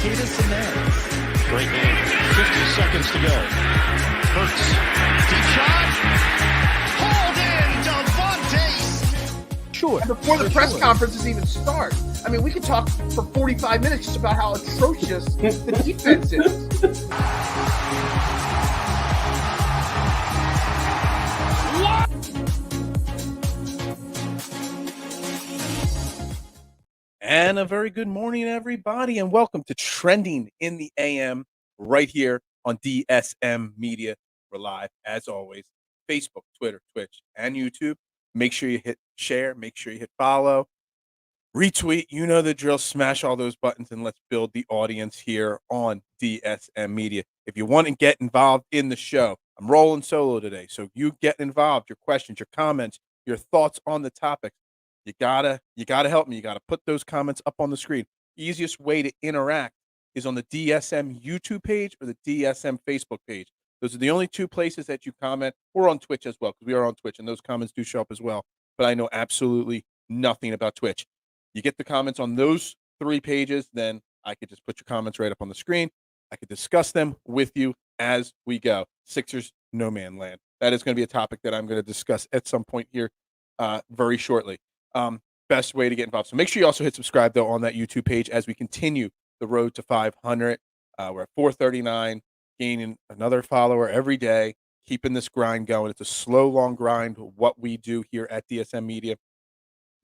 Great game. 50 seconds to go. Hurts. Deep shot. Hold in, Devontae. Sure. Before the press conferences even start. I mean, we could talk for 45 minutes just about how atrocious the defense is. And a very good morning, everybody, and welcome to Trending in the AM right here on DSM Media. We're live, as always, Facebook, Twitter, Twitch, and YouTube. Make sure you hit share. Make sure you hit follow. Retweet. You know the drill. Smash all those buttons, and let's build the audience here on DSM Media. If you want to get involved in the show, I'm rolling solo today, so you get involved. Your questions, your comments, your thoughts on the topic. You gotta help me. You gotta put those comments up on the screen. Easiest way to interact is on the DSM YouTube page or the DSM Facebook page. Those are the only two places that you comment. We're on Twitch as well, because we are on Twitch, and those comments do show up as well. But I know absolutely nothing about Twitch. You get the comments on those three pages, then I could just put your comments right up on the screen. I could discuss them with you as we go. Sixers, no man land. That is going to be a topic that I'm going to discuss at some point here very shortly. Best way to get involved. So make sure you also hit subscribe, though, on that YouTube page as we continue the road to 500. We're at 439, gaining another follower every day, keeping this grind going. It's a slow, long grind, what we do here at DSM Media,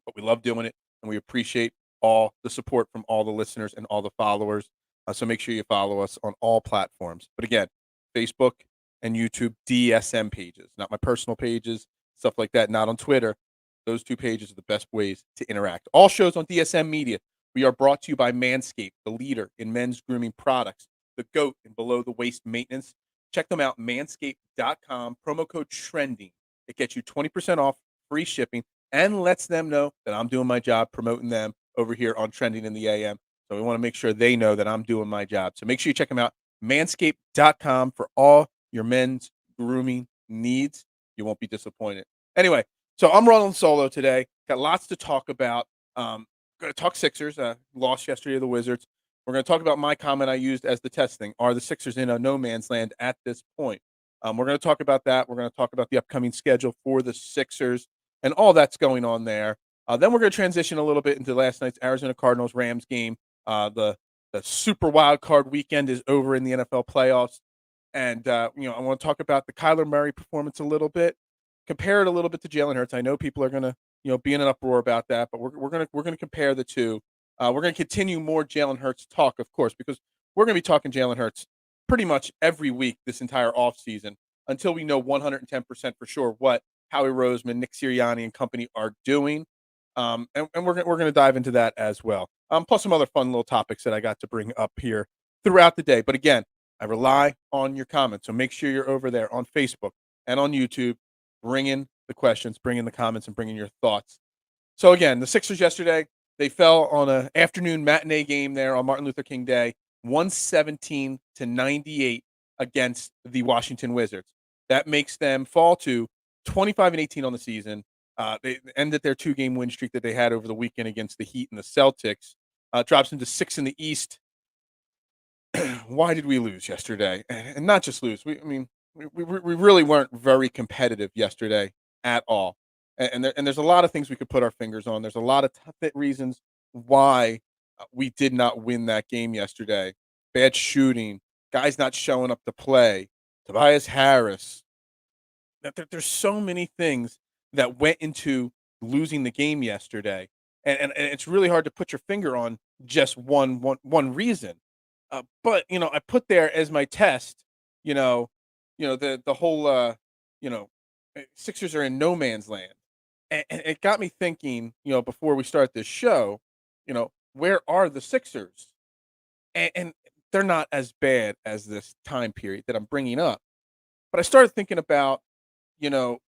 but we love doing it, and we appreciate all the support from all the listeners and all the followers. So make sure you follow us on all platforms. But again, Facebook and YouTube DSM pages, not my personal pages, stuff like that, not on Twitter. Those two pages are the best ways to interact. All shows on DSM Media. We are brought to you by Manscaped, the leader in men's grooming products, the GOAT in below-the-waist maintenance. Check them out, manscaped.com, promo code TRENDING. It gets you 20% off, free shipping, and lets them know that I'm doing my job promoting them over here on Trending in the AM. So we want to make sure they know that I'm doing my job. So make sure you check them out, manscaped.com, for all your men's grooming needs. You won't be disappointed. Anyway, so I'm rolling solo today. Got lots to talk about. Going to talk Sixers. Lost yesterday to the Wizards. We're going to talk about my comment I used as the testing. Are the Sixers in a no man's land at this point? We're going to talk about that. We're going to talk about the upcoming schedule for the Sixers and all that's going on there. Then we're going to transition a little bit into last night's Arizona Cardinals-Rams game. The super wild card weekend is over in the NFL playoffs. And, I want to talk about the Kyler Murray performance a little bit. Compare it a little bit to Jalen Hurts. I know people are going to, be in an uproar about that, but we're going to compare the two. We're going to continue more Jalen Hurts talk, of course, because we're going to be talking Jalen Hurts pretty much every week this entire offseason until we know 110% for sure what Howie Roseman, Nick Sirianni, and company are doing. And we're going to dive into that as well. Plus some other fun little topics that I got to bring up here throughout the day. But again, I rely on your comments. So make sure you're over there on Facebook and on YouTube. Bring in the questions, bring in the comments, and bring in your thoughts. So again, the Sixers yesterday, they fell on an afternoon matinee game there on Martin Luther King Day, 117-98 against the Washington Wizards. That makes them fall to 25-18 on the season. They ended their 2-game win streak that they had over the weekend against the Heat and the Celtics. Drops into 6 in the East. Why did we lose yesterday? And not just lose. We really weren't very competitive yesterday at all. And there's a lot of things we could put our fingers on. There's a lot of reasons why we did not win that game yesterday. Bad shooting, guys not showing up to play, Tobias Harris. There's so many things that went into losing the game yesterday. And it's really hard to put your finger on just one reason. But, I put there as my test, the whole, Sixers are in no man's land. And it got me thinking, before we start this show, where are the Sixers? And they're not as bad as this time period that I'm bringing up. But I started thinking about, the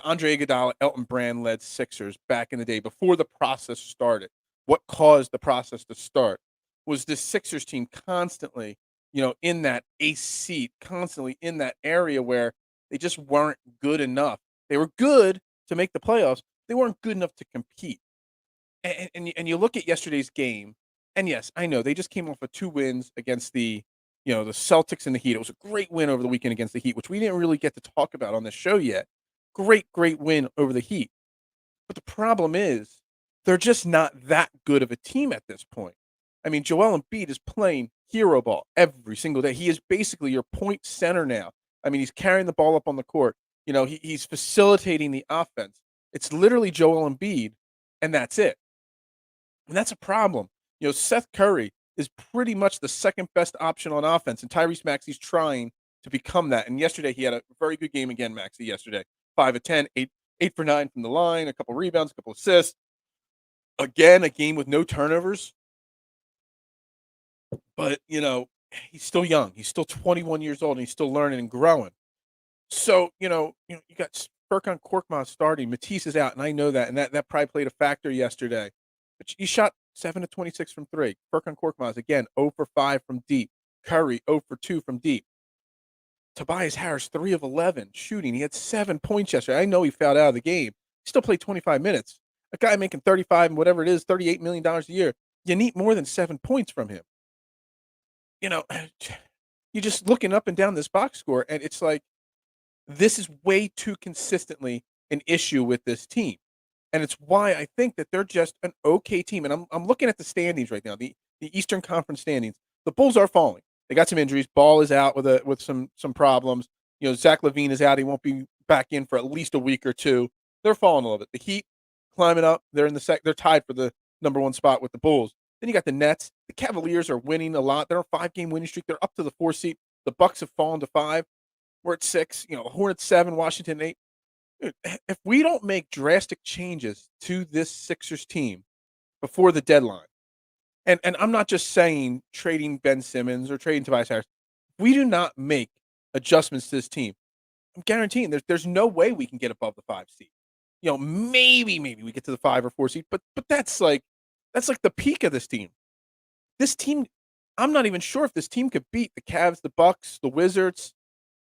Andre Iguodala, Elton Brand-led Sixers back in the day before the process started. What caused the process to start was this Sixers team constantly, in that ace seat, constantly in that area where they just weren't good enough. They were good to make the playoffs. They weren't good enough to compete. And you look at yesterday's game, And yes, I know they just came off of 2 wins against the Celtics and the Heat. It was a great win over the weekend against the Heat, which we didn't really get to talk about on this show yet. Great, great win over the Heat. But the problem is they're just not that good of a team at this point. I mean, Joel Embiid is playing hero ball every single day. He is basically your point center now. I mean, he's carrying the ball up on the court. He's facilitating the offense. It's literally Joel Embiid, and that's it. And that's a problem. Seth Curry is pretty much the second best option on offense, and Tyrese Maxey's trying to become that. And yesterday he had a very good game again, Maxey, yesterday. 5 of 10, 8 for 9 from the line, a couple rebounds, a couple assists. Again, a game with no turnovers. But, he's still young. He's still 21 years old, and he's still learning and growing. So, you got Furkan Korkmaz starting. Matisse is out, and I know that, and that probably played a factor yesterday. But he shot 7 of 26 from 3. Furkan Korkmaz, again, 0 for 5 from deep. Curry, 0 for 2 from deep. Tobias Harris, 3 of 11 shooting. He had 7 points yesterday. I know he fouled out of the game. He still played 25 minutes. A guy making 35 and whatever it is, $38 million a year. You need more than 7 points from him. You're just looking up and down this box score, and it's like, this is way too consistently an issue with this team. And it's why I think that they're just an okay team. And I'm looking at the standings right now, the Eastern Conference standings. The Bulls are falling. They got some injuries. Ball is out with some problems. Zach LaVine is out. He won't be back in for at least a week or two. They're falling a little bit. The Heat climbing up. They're in they're tied for the number 1 spot with the Bulls. Then you got the Nets. The Cavaliers are winning a lot. They're on a 5-game winning streak. They're up to the 4 seed. The Bucks have fallen to 5. We're at 6. Hornets 7. Washington 8. If we don't make drastic changes to this Sixers team before the deadline, and I'm not just saying trading Ben Simmons or trading Tobias Harris, we do not make adjustments to this team, I'm guaranteeing there's no way we can get above the 5 seed. Maybe we get to the 5 or 4 seed, but that's like the peak of this team. This team, I'm not even sure if this team could beat the Cavs, the Bucks, the Wizards,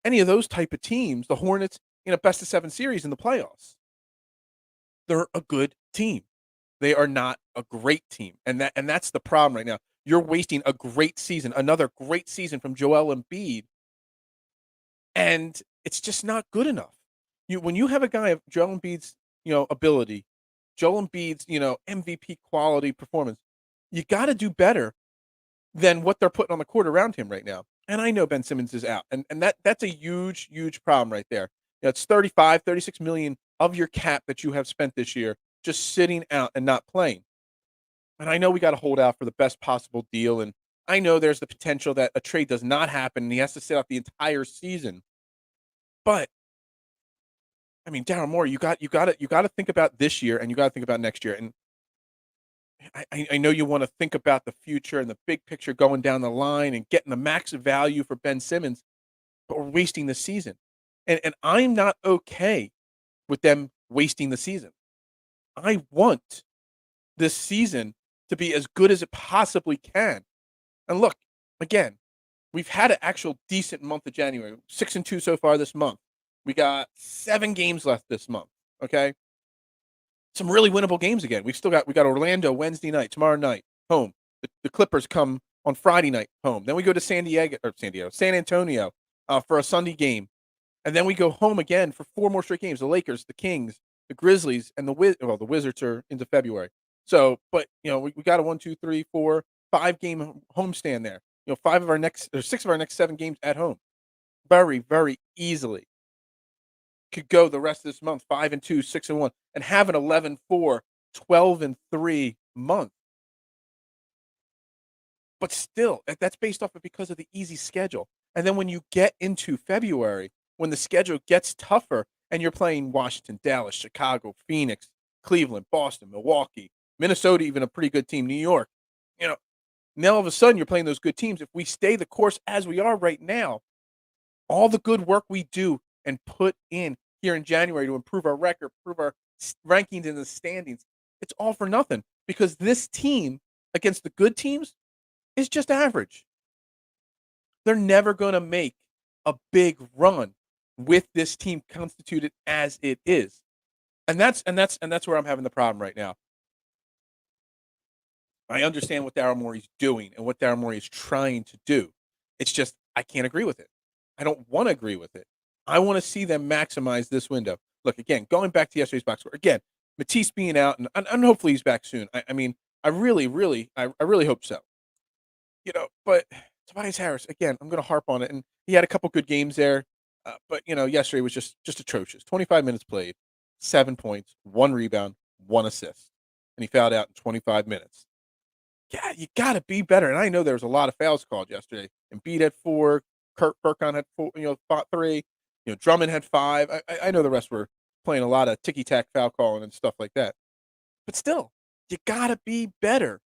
any of those type of teams, the Hornets, in a best of 7 series in the playoffs. They're a good team. They are not a great team. And that's the problem right now. You're wasting a great season, another great season from Joel Embiid. And it's just not good enough. When you have a guy of Joel Embiid's, ability, Joel Embiid's, MVP quality performance, you got to do better than what they're putting on the court around him right now. And I know Ben Simmons is out. And that's a huge, huge problem right there. It's 36 million of your cap that you have spent this year just sitting out and not playing. And I know we got to hold out for the best possible deal. And I know there's the potential that a trade does not happen and he has to sit out the entire season. But I mean, Darren Moore, you got to think about this year and you got to think about next year. And I know you want to think about the future and the big picture going down the line and getting the max value for Ben Simmons, but we're wasting the season. And I'm not okay with them wasting the season. I want this season to be as good as it possibly can. And look, again, we've had an actual decent month of January. 6-2 so far this month. We got 7 games left this month. Okay. Some really winnable games again. We got Orlando Wednesday night, tomorrow night, home. The Clippers come on Friday night, home. Then we go to San Antonio for a Sunday game. And then we go home again for 4 more straight games. The Lakers, the Kings, the Grizzlies, and the Wizards are into February. So, but we got a 1, 2, 3, 4, 5-game homestand there. 6 of our next 7 games at home. Very, very easily could go the rest of this month 5-2, 6-1, and have an 11-4, 12-3 month. But still, that's based off of because of the easy schedule. And then when you get into February, when the schedule gets tougher and you're playing Washington, Dallas, Chicago, Phoenix, Cleveland, Boston, Milwaukee, Minnesota, even a pretty good team, New York, now all of a sudden you're playing those good teams. If we stay the course as we are right now, all the good work we do and put in here in January to improve our record, improve our rankings in the standings, it's all for nothing because this team against the good teams is just average. They're never going to make a big run with this team constituted as it is. And that's where I'm having the problem right now. I understand what Daryl Morey's doing and what Daryl Morey is trying to do. It's just I can't agree with it. I don't want to agree with it. I want to see them maximize this window. Look, again, going back to yesterday's box score, again, Matisse being out, and hopefully he's back soon. I mean, I really hope so. But Tobias Harris, again, I'm going to harp on it, and he had a couple good games there, but yesterday was just atrocious. 25 minutes played, 7 points, 1 rebound, 1 assist, and he fouled out in 25 minutes. Yeah, you got to be better. And I know there was a lot of fouls called yesterday. Embiid had 4, Burkon had 4, 3. Drummond had 5. I know the rest were playing a lot of ticky tack foul calling and stuff like that. But still, you got to be better.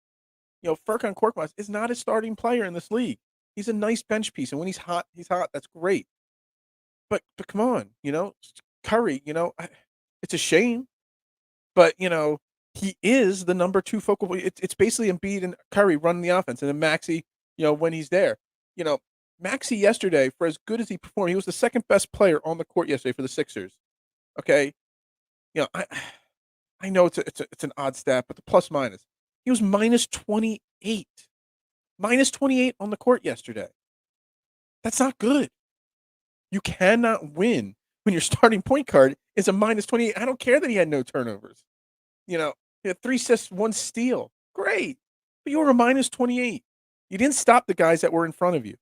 Furkan Korkmaz is not a starting player in this league. He's a nice bench piece, and when he's hot, he's hot. That's great. But come on, Curry. It's a shame, but he is the number 2 focal point. It's basically Embiid and Curry running the offense, and then Maxey, when he's there. Maxey yesterday, for as good as he performed, he was the second best player on the court yesterday for the Sixers. Okay, I know it's an odd stat, but the plus minus, he was minus 28, minus 28 on the court yesterday. That's not good. You cannot win when your starting point guard is a minus 28. I don't care that he had no turnovers. He had 3 assists, 1 steal. Great. But you were a minus 28. You didn't stop the guys that were in front of you.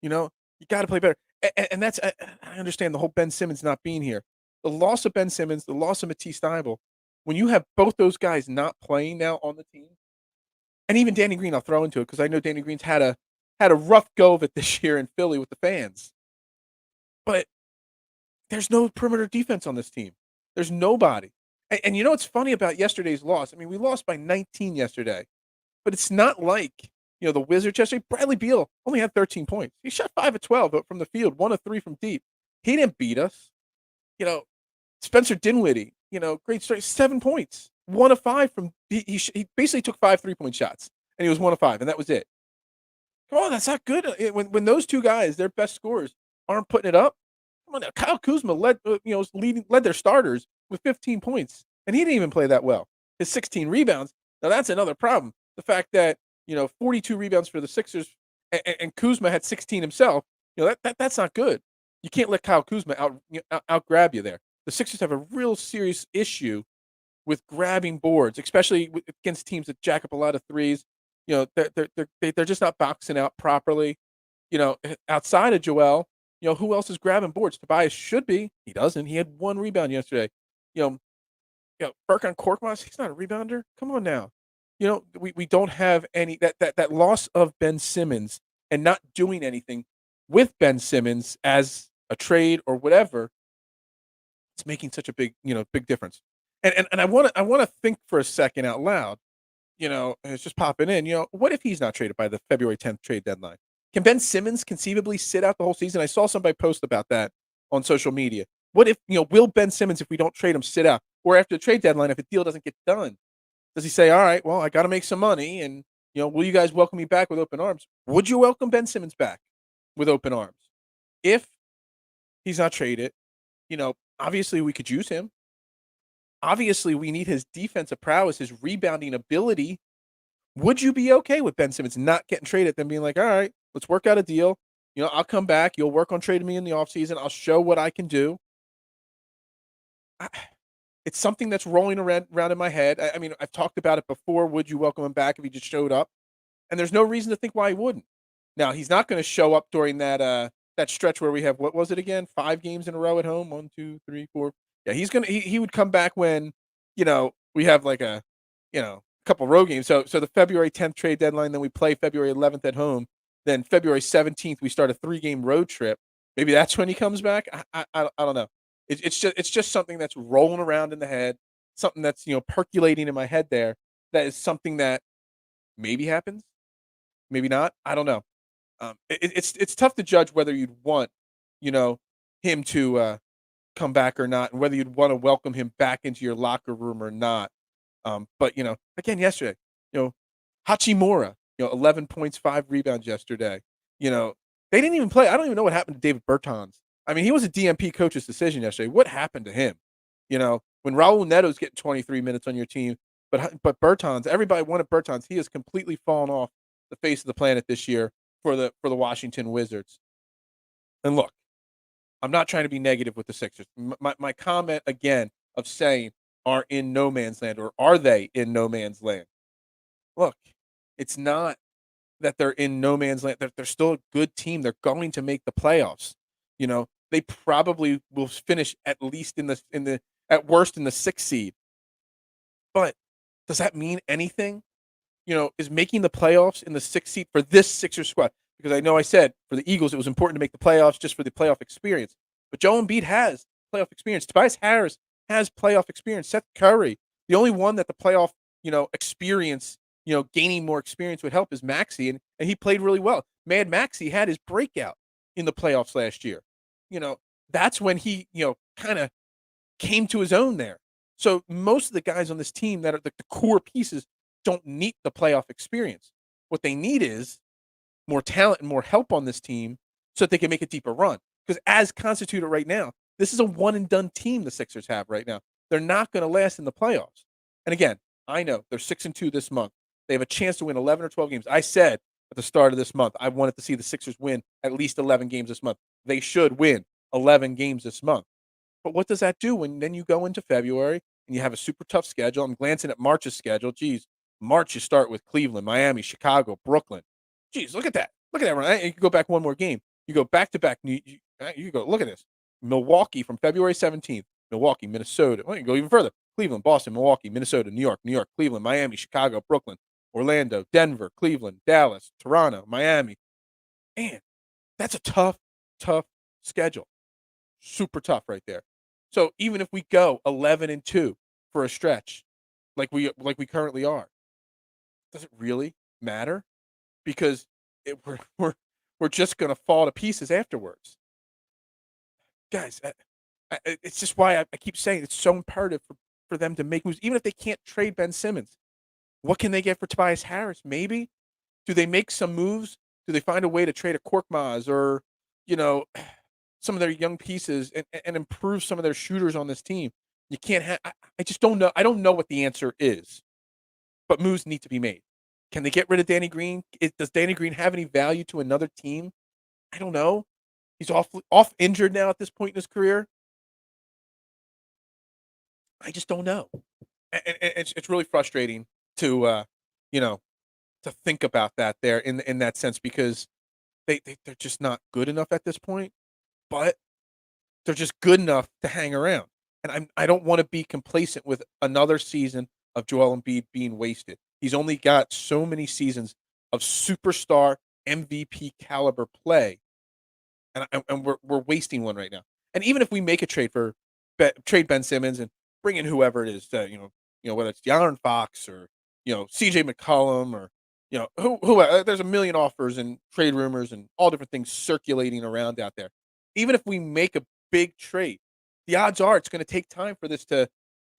You got to play better. And that's, I understand the whole Ben Simmons not being here. The loss of Ben Simmons, the loss of Matisse Thybulle, when you have both those guys not playing now on the team, and even Danny Green, I'll throw into it because I know Danny Green's had a rough go of it this year in Philly with the fans. But there's no perimeter defense on this team. There's nobody. And what's funny about yesterday's loss? I mean, we lost by 19 yesterday, but it's not like, the Wizards yesterday. Bradley Beal only had 13 points. He shot 5 of 12 from the field, 1 of 3 from deep. He didn't beat us. Spencer Dinwiddie, great start, 7 points, 1 of 5 from he basically took 5 3-point shots, and he was 1 of 5, and that was it. Come on, that's not good. When those two guys, their best scorers, aren't putting it up. Come on now, Kyle Kuzma led their starters with 15 points, and he didn't even play that well. His 16 rebounds. Now that's another problem. The fact that 42 rebounds for the Sixers, and Kuzma had 16 himself. That's not good. You can't let Kyle Kuzma out grab you there. The Sixers have a real serious issue with grabbing boards, especially against teams that jack up a lot of threes. They're just not boxing out properly. Outside of Joel, who else is grabbing boards? Tobias should be. He doesn't. He had 1 rebound yesterday. Furkan Korkmaz, he's not a rebounder. Come on now. We don't have any that loss of Ben Simmons and not doing anything with Ben Simmons as a trade or whatever. It's making such a big difference. And I want to think for a second out loud. It's just popping in. What if he's not traded by the February 10th trade deadline? Can Ben Simmons conceivably sit out the whole season? I saw somebody post about that on social media. What if, will Ben Simmons, if we don't trade him, sit out? Or after the trade deadline, if a deal doesn't get done, does he say, all right, well, I got to make some money, and, will you guys welcome me back with open arms? Would you welcome Ben Simmons back with open arms? If he's not traded, obviously we could use him. Obviously, we need his defensive prowess, his rebounding ability. Would you be okay with Ben Simmons not getting traded, then being like, all right, let's work out a deal. I'll come back. You'll work on trading me in the offseason. I'll show what I can do. It's something that's rolling around in my head. I mean, I've talked about it before. Would you welcome him back if he just showed up? And there's no reason to think why he wouldn't. Now, he's not going to show up during that stretch where we have, what was it again? 5 games in a row at home. 1, 2, 3, 4. Yeah, he would come back when, we have like a, couple road games. So the February 10th trade deadline, then we play February 11th at home. Then February 17th, we start a 3-game road trip. Maybe that's when he comes back. I don't know. It's just something that's rolling around in the head, something that's, percolating in my head there. That is something that maybe happens, maybe not. I don't know. It's tough to judge whether you'd want, him to come back or not, and whether you'd want to welcome him back into your locker room or not. But again, yesterday, Hachimura, 11 points, 5 rebounds yesterday. They didn't even play. I don't even know what happened to David Bertans. I mean, he was a DMP coach's decision yesterday. What happened to him? When Raul Neto's getting 23 minutes on your team, But Bertans, everybody wanted Bertans. He has completely fallen off the face of the planet this year for the Washington Wizards. And look, I'm not trying to be negative with the Sixers. My comment again of saying are in no man's land, or are they in no man's land? Look, it's not that they're in no man's land. They're still a good team. They're going to make the playoffs. They probably will finish at least at worst in the 6th seed. But does that mean anything? Is making the playoffs in the 6th seed for this Sixers squad? Because I know I said for the Eagles it was important to make the playoffs just for the playoff experience. But Joel Embiid has playoff experience. Tobias Harris has playoff experience. Seth Curry, the only one that the playoff, experience, gaining more experience would help is Maxey, and he played really well. Mad Maxey had his breakout in the playoffs last year. That's when he, kind of came to his own there. So most of the guys on this team that are the core pieces don't need the playoff experience. What they need is more talent and more help on this team so that they can make a deeper run. Because as constituted right now, this is a one-and-done team the Sixers have right now. They're not going to last in the playoffs. And again, I know they're 6-2 this month. They have a chance to win 11 or 12 games. I said at the start of this month, I wanted to see the Sixers win at least 11 games this month. They should win 11 games this month. But what does that do when then you go into February and you have a super tough schedule? I'm glancing at March's schedule. Geez, March you start with Cleveland, Miami, Chicago, Brooklyn. Geez, look at that. Look at that. Right? You can go back one more game. You go back-to-back. You go, look at this. Milwaukee from February 17th. Milwaukee, Minnesota. Well, you can go even further. Cleveland, Boston, Milwaukee, Minnesota, New York, Cleveland, Miami, Chicago, Brooklyn, Orlando, Denver, Cleveland, Dallas, Toronto, Miami. Man, that's a tough schedule. Super tough right there. So even if we go 11-2 for a stretch, like we currently are, does it really matter? Because we're just going to fall to pieces afterwards. Guys, it's just why I keep saying it's so imperative for them to make moves, even if they can't trade Ben Simmons. What can they get for Tobias Harris? Maybe. Do they make some moves? Do they find a way to trade a Korkmaz or, some of their young pieces and improve some of their shooters on this team? You can't have. I just don't know. I don't know what the answer is, but moves need to be made. Can they get rid of Danny Green? Does Danny Green have any value to another team? I don't know. He's off injured now at this point in his career. I just don't know. And it's really frustrating to to think about that there in that sense, because they're just not good enough at this point, but they're just good enough to hang around. And I don't want to be complacent with another season of Joel Embiid being wasted. He's only got so many seasons of superstar MVP caliber play, and we're wasting one right now. And even if we make a trade trade Ben Simmons and bring in whoever it is, whether it's De'Aaron Fox or CJ McCollum or who there's a million offers and trade rumors and all different things circulating around out there. Even if we make a big trade, the odds are it's going to take time for the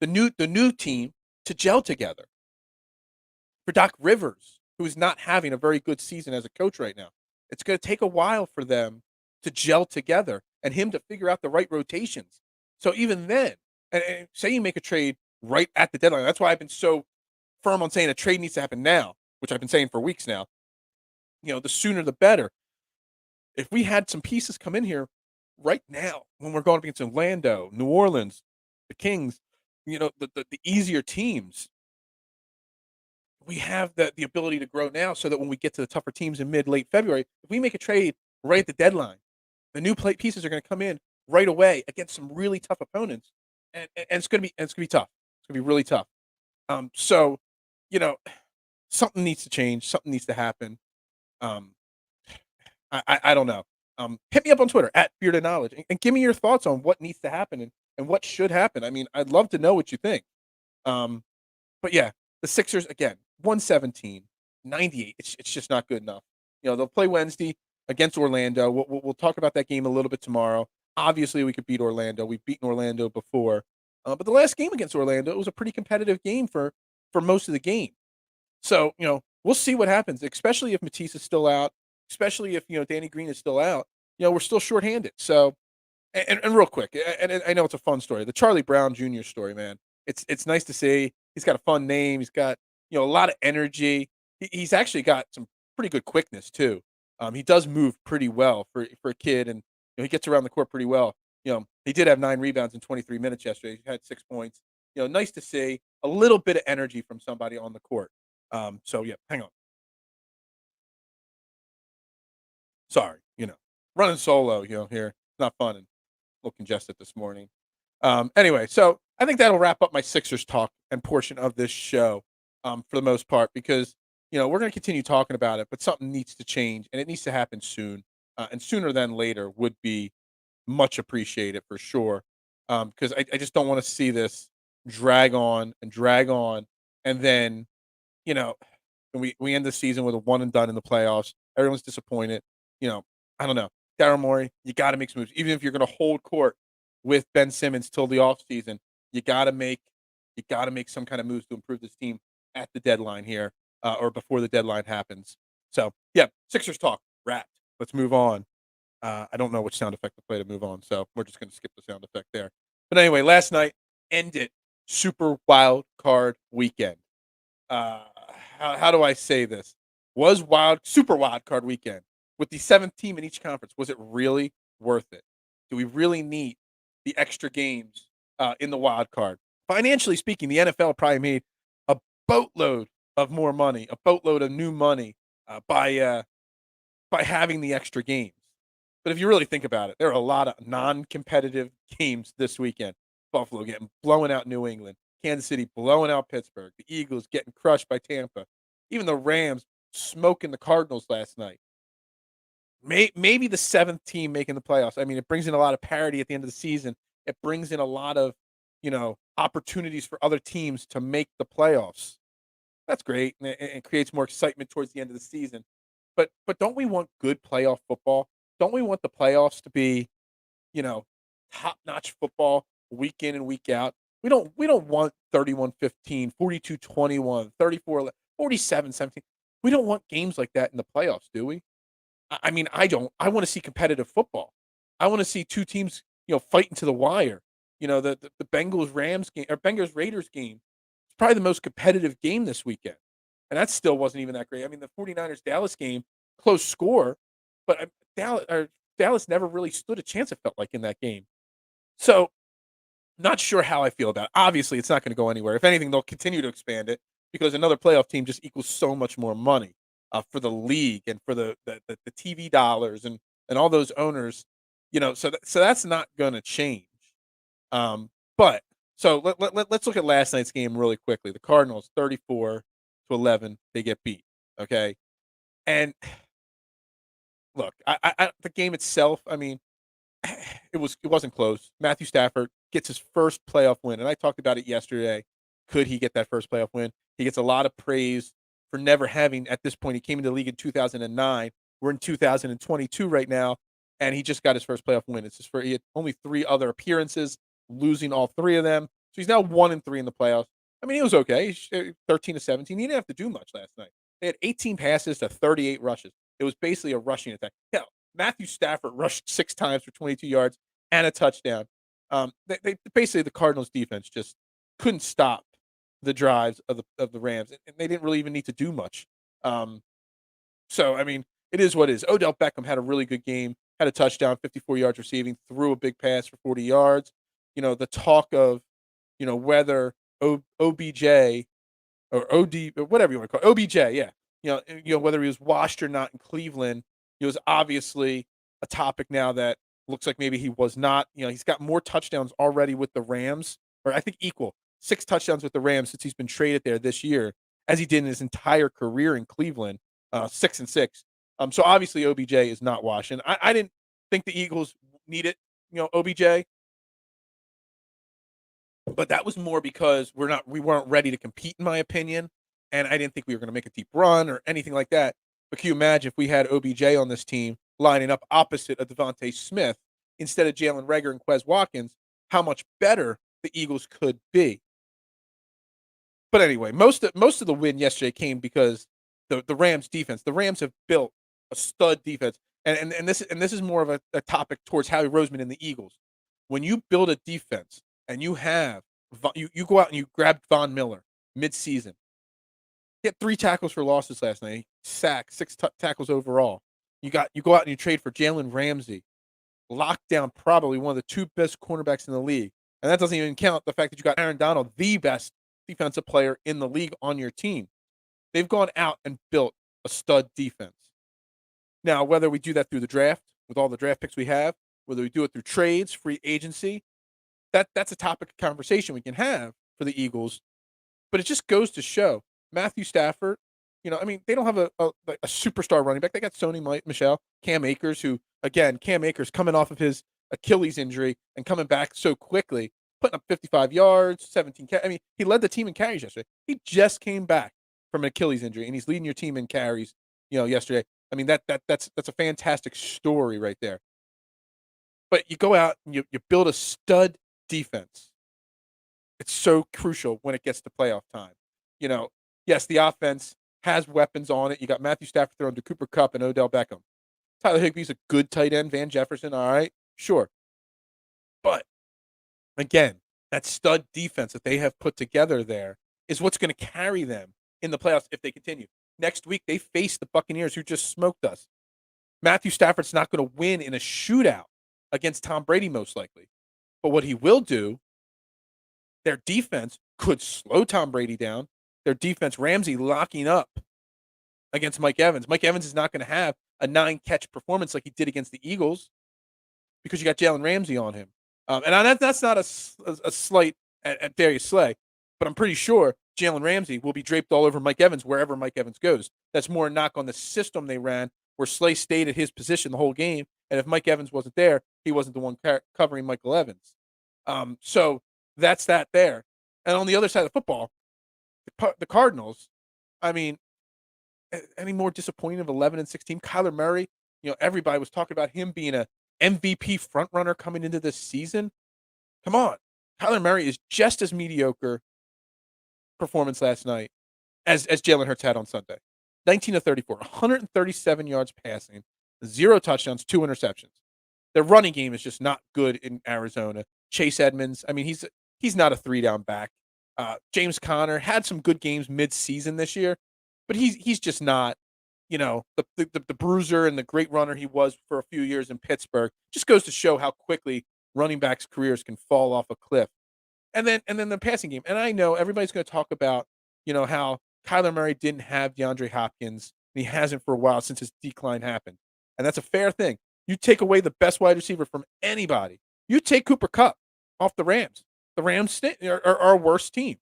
new team to gel together. For Doc Rivers, who is not having a very good season as a coach right now, it's going to take a while for them to gel together and him to figure out the right rotations. So even then, and say you make a trade right at the deadline. That's why I've been so firm on saying a trade needs to happen now, which I've been saying for weeks now. The sooner the better. If we had some pieces come in here right now when we're going up against Orlando, New Orleans, the Kings, the easier teams, we have the ability to grow now so that when we get to the tougher teams in late February, if we make a trade right at the deadline, the new pieces are going to come in right away against some really tough opponents, and it's going to be tough. It's going to be really tough. So, something needs to change. Something needs to happen. I don't know. Hit me up on Twitter at Bearded Knowledge and give me your thoughts on what needs to happen and what should happen. I mean, I'd love to know what you think. But yeah, the Sixers again, 117, 98. It's just not good enough. They'll play Wednesday against Orlando. We'll talk about that game a little bit tomorrow. Obviously, we could beat Orlando. We've beaten Orlando before. But the last game against Orlando, it was a pretty competitive game for most of the game. So, we'll see what happens, especially if Matisse is still out, especially if, Danny Green is still out. We're still shorthanded. So, and real quick, and I know it's a fun story. The Charlie Brown Jr. story, man. It's nice to see He's got a fun name. He's got, a lot of energy. He's actually got some pretty good quickness too. He does move pretty well for a kid, and he gets around the court pretty well. He did have 9 rebounds in 23 minutes yesterday. He had 6 points. Nice to see a little bit of energy from somebody on the court. So yeah, hang on. Sorry, running solo, here. It's not fun and a little congested this morning. Anyway, so I think that'll wrap up my Sixers talk and portion of this show, for the most part, because, we're going to continue talking about it, but something needs to change and it needs to happen soon. And sooner than later would be much appreciated for sure. Because I just don't want to see this drag on and drag on. And then, you know, we end the season with a one and done in the playoffs. Everyone's disappointed. I don't know. Daryl Morey, you got to make some moves. Even if you're going to hold court with Ben Simmons till the offseason, you got to make some kind of moves to improve this team at the deadline here, or before the deadline happens. So, yeah, Sixers talk wrapped. Let's move on. I don't know which sound effect to play to move on, so we're just going to skip the sound effect there. But anyway, last night ended super wild card weekend. How do I say this? Was super wild card weekend with the 7th team in each conference. Was it really worth it? Do we really need the extra games in the wild card? Financially speaking, the NFL probably made a boatload of more money, a boatload of new money by having the extra games. But if you really think about it, there are a lot of non-competitive games this weekend. Buffalo getting blown out New England, Kansas City blowing out Pittsburgh, the Eagles getting crushed by Tampa, even the Rams smoking the Cardinals last night. Maybe the 7th team making the playoffs. I mean, it brings in a lot of parity at the end of the season. It brings in a lot of, opportunities for other teams to make the playoffs. That's great, and it creates more excitement towards the end of the season. But don't we want good playoff football? Don't we want the playoffs to be, top-notch football week in and week out? We don't want 31-15, 42-21, 34, 47-17. We don't want games like that in the playoffs, do we? I mean, I don't. I want to see competitive football. I want to see two teams, fighting to the wire. The Bengals Rams game or Bengals Raiders game. It's probably the most competitive game this weekend. And that still wasn't even that great. I mean, the 49ers Dallas game, close score, but Dallas never really stood a chance, it felt like, in that game. So, not sure how I feel about it. Obviously, it's not going to go anywhere. If anything, they'll continue to expand it because another playoff team just equals so much more money for the league and for the TV dollars and all those owners. So that's not going to change. But so let's look at last night's game really quickly. The Cardinals 34-11, they get beat. Okay, and look, the game itself, I mean, it wasn't close. Matthew Stafford gets his first playoff win, and I talked about it yesterday. Could he get that first playoff win? He gets a lot of praise for never having, at this point, he came into the league in 2009. We're in 2022 right now, and he just got his first playoff win. He had only 3 other appearances, losing all 3 of them. So he's now 1-3 in the playoffs. I mean, he was okay. 13-17. He didn't have to do much last night. They had 18 passes to 38 rushes. It was basically a rushing attack. Hell, Matthew Stafford rushed 6 times for 22 yards and a touchdown. They basically, the Cardinals defense just couldn't stop the drives of the Rams, and they didn't really even need to do much. So I mean, it is what it is. Odell Beckham had a really good game, had a touchdown, 54 yards receiving, threw a big pass for 40 yards. The talk of, whether OBJ or OD or whatever you want to call it, OBJ, yeah. Whether he was washed or not in Cleveland, it was obviously a topic now that looks like maybe he was not. He's got more touchdowns already with the Rams, or I think equal 6 touchdowns with the Rams since he's been traded there this year, as he did in his entire career in Cleveland, 6-6. So obviously OBJ is not washing. I didn't think the Eagles needed, OBJ, but that was more because we weren't ready to compete, in my opinion, and I didn't think we were going to make a deep run or anything like that. But can you imagine if we had OBJ on this team lining up opposite of Devontae Smith instead of Jalen Reagor and Quez Watkins, how much better the Eagles could be? But anyway, most of the win yesterday came because the Rams defense. The Rams have built a stud defense, and this is more of a topic towards Howie Roseman and the Eagles. When you build a defense and you have you go out and you grab Von Miller, mid-season. He had 3 tackles for losses last night. Sack, 6 tackles overall. You go out and you trade for Jalen Ramsey. Locked down probably one of the 2 best cornerbacks in the league. And that doesn't even count the fact that you got Aaron Donald, the best defensive player in the league, on your team. They've gone out and built a stud defense. Now, whether we do that through the draft, with all the draft picks we have, whether we do it through trades, free agency, that's a topic of conversation we can have for the Eagles. But it just goes to show Matthew Stafford, they don't have a superstar running back. They got Sony Michel, Cam Akers, who, again, Cam Akers coming off of his Achilles injury and coming back so quickly, putting up 55 yards, 17 he led the team in carries yesterday. He just came back from an Achilles injury, and he's leading your team in carries, yesterday. That's a fantastic story right there. But you go out and you build a stud defense. It's so crucial when it gets to playoff time. Yes, the offense has weapons on it. You got Matthew Stafford throwing to Cooper Kupp and Odell Beckham. Tyler Higbee's a good tight end. Van Jefferson, all right, sure. But, again, that stud defense that they have put together there is what's going to carry them in the playoffs if they continue. Next week, they face the Buccaneers, who just smoked us. Matthew Stafford's not going to win in a shootout against Tom Brady, most likely. But what he will do, their defense could slow Tom Brady down. Their defense, Ramsey locking up against Mike Evans. Mike Evans is not going to have a 9-catch performance like he did against the Eagles because you got Jalen Ramsey on him. And that's not a slight at Darius Slay, but I'm pretty sure Jalen Ramsey will be draped all over Mike Evans wherever Mike Evans goes. That's more a knock on the system they ran, where Slay stayed at his position the whole game, and if Mike Evans wasn't there, he wasn't the one covering Michael Evans. So that's that there. And on the other side of the football, the Cardinals, any more disappointing of 11-6 Kyler Murray, everybody was talking about him being a MVP frontrunner coming into this season. Come on. Kyler Murray is just as mediocre performance last night as Jalen Hurts had on Sunday. 19 of 34, 137 yards passing, 0 touchdowns, 2 interceptions. Their running game is just not good in Arizona. Chase Edmonds, he's not a 3-down back. James Conner had some good games mid-season this year, but he's just not, the bruiser and the great runner he was for a few years in Pittsburgh. Just goes to show how quickly running backs' careers can fall off a cliff. And then the passing game. And I know everybody's going to talk about, how Kyler Murray didn't have DeAndre Hopkins, and he hasn't for a while since his decline happened. And that's a fair thing. You take away the best wide receiver from anybody. You take Cooper Kupp off the Rams. The Rams are our worst team.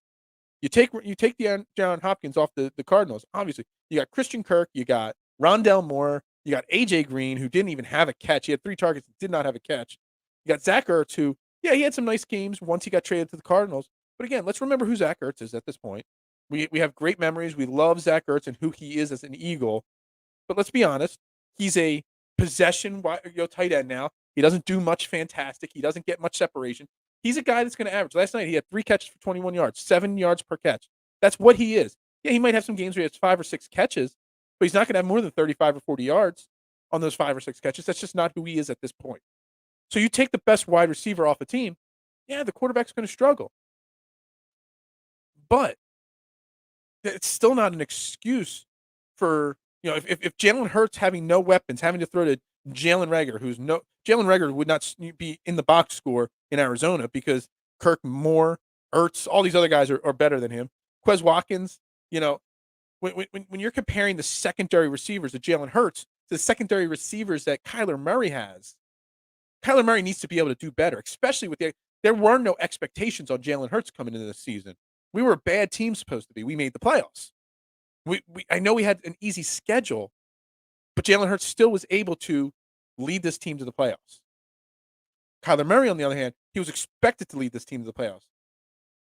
You take DeAndre Hopkins off the Cardinals. Obviously, you got Christian Kirk, you got Rondell Moore, you got A.J. Green, who didn't even have a catch. He had 3 targets, did not have a catch. You got Zach Ertz, who, he had some nice games once he got traded to the Cardinals. But again, let's remember who Zach Ertz is at this point. We have great memories. We love Zach Ertz and who he is as an Eagle. But let's be honest, he's a possession tight end now. He doesn't do much fantastic. He doesn't get much separation. He's a guy that's going to average. Last night, he had 3 catches for 21 yards, 7 yards per catch. That's what he is. Yeah, he might have some games where he has 5 or 6 catches, but he's not going to have more than 35 or 40 yards on those 5 or 6 catches. That's just not who he is at this point. So you take the best wide receiver off a team, the quarterback's going to struggle. But it's still not an excuse for, if Jalen Hurts having no weapons, having to throw to Jalen Reagor, Jalen Reagor would not be in the box score in Arizona because Kirk, Moore, Ertz, all these other guys are better than him. Quez Watkins, when you're comparing the secondary receivers of Jalen Hurts to the secondary receivers that Kyler Murray has, Kyler Murray needs to be able to do better, especially with there were no expectations on Jalen Hurts coming into this season. We were a bad team supposed to be. We made the playoffs. I know we had an easy schedule, but Jalen Hurts still was able to lead this team to the playoffs. Kyler Murray, on the other hand, he was expected to lead this team to the playoffs.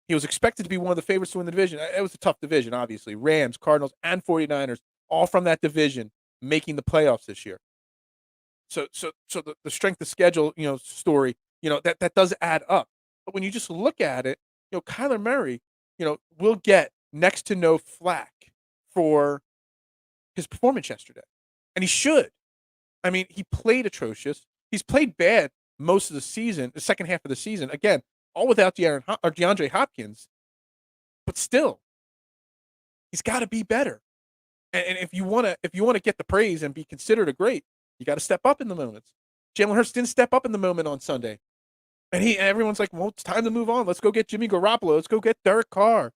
He was expected to be one of the favorites to win the division. It was a tough division, obviously. Rams, Cardinals, and 49ers, all from that division, making the playoffs this year. So the strength of schedule, story, that does add up. But when you just look at it, Kyler Murray, will get next to no flack for his performance yesterday. And he should. He played atrocious. He's played bad most of the season, the second half of the season. Again, all without DeAndre Hopkins. But still, He's got to be better. And if you want to get the praise and be considered a great, you got to step up in the moments. Jalen Hurts didn't step up in the moment on Sunday. And everyone's like, well, it's time to move on. Let's go get Jimmy Garoppolo. Let's go get Derek Carr.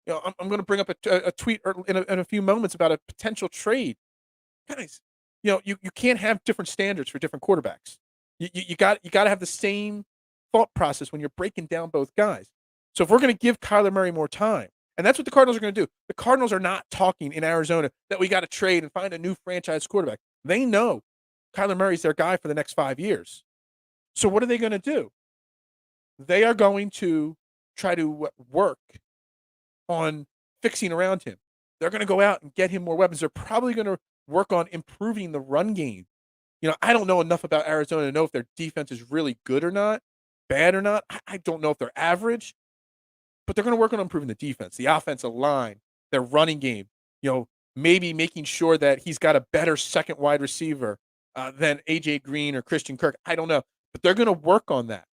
I'm going to bring up a tweet in a few moments about a potential trade. Guys, you can't have different standards for different quarterbacks. You got to have the same thought process when you're breaking down both guys. So if we're going to give Kyler Murray more time, and that's what the Cardinals are going to do. The Cardinals are not talking in Arizona that we got to trade and find a new franchise quarterback. They know Kyler Murray's their guy for the next 5 years. So what are they going to do? They are going to try to work on fixing around him. They're going to go out and get him more weapons. They're probably going to work on improving the run game. I don't know enough about Arizona to know if their defense is really good or not, bad or not. I don't know if they're average, but they're going to work on improving the defense, the offensive line, their running game. Maybe making sure that he's got a better second wide receiver than AJ Green or Christian Kirk. I don't know, but they're going to work on that.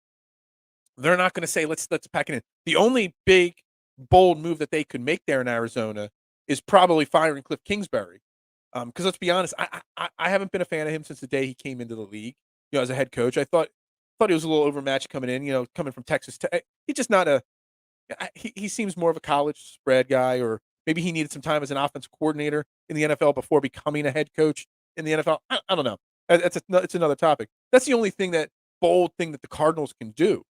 They're not going to say let's pack it in. The only big bold move that they could make there in Arizona is probably firing Cliff Kingsbury. Because let's be honest, I haven't been a fan of him since the day he came into the league. As a head coach, I thought he was a little overmatched coming in. Coming from Texas Tech, he's just not a. He seems more of a college spread guy, or maybe he needed some time as an offensive coordinator in the NFL before becoming a head coach in the NFL. I don't know. It's another topic. That's the only bold thing that the Cardinals can do.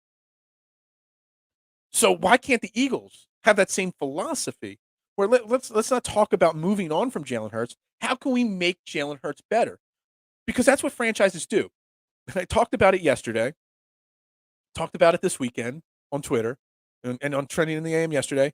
So why can't the Eagles have that same philosophy? Where let's not talk about moving on from Jalen Hurts. How can we make Jalen Hurts better? Because that's what franchises do. And I talked about it yesterday. Talked about it this weekend on Twitter and on Trending in the AM yesterday.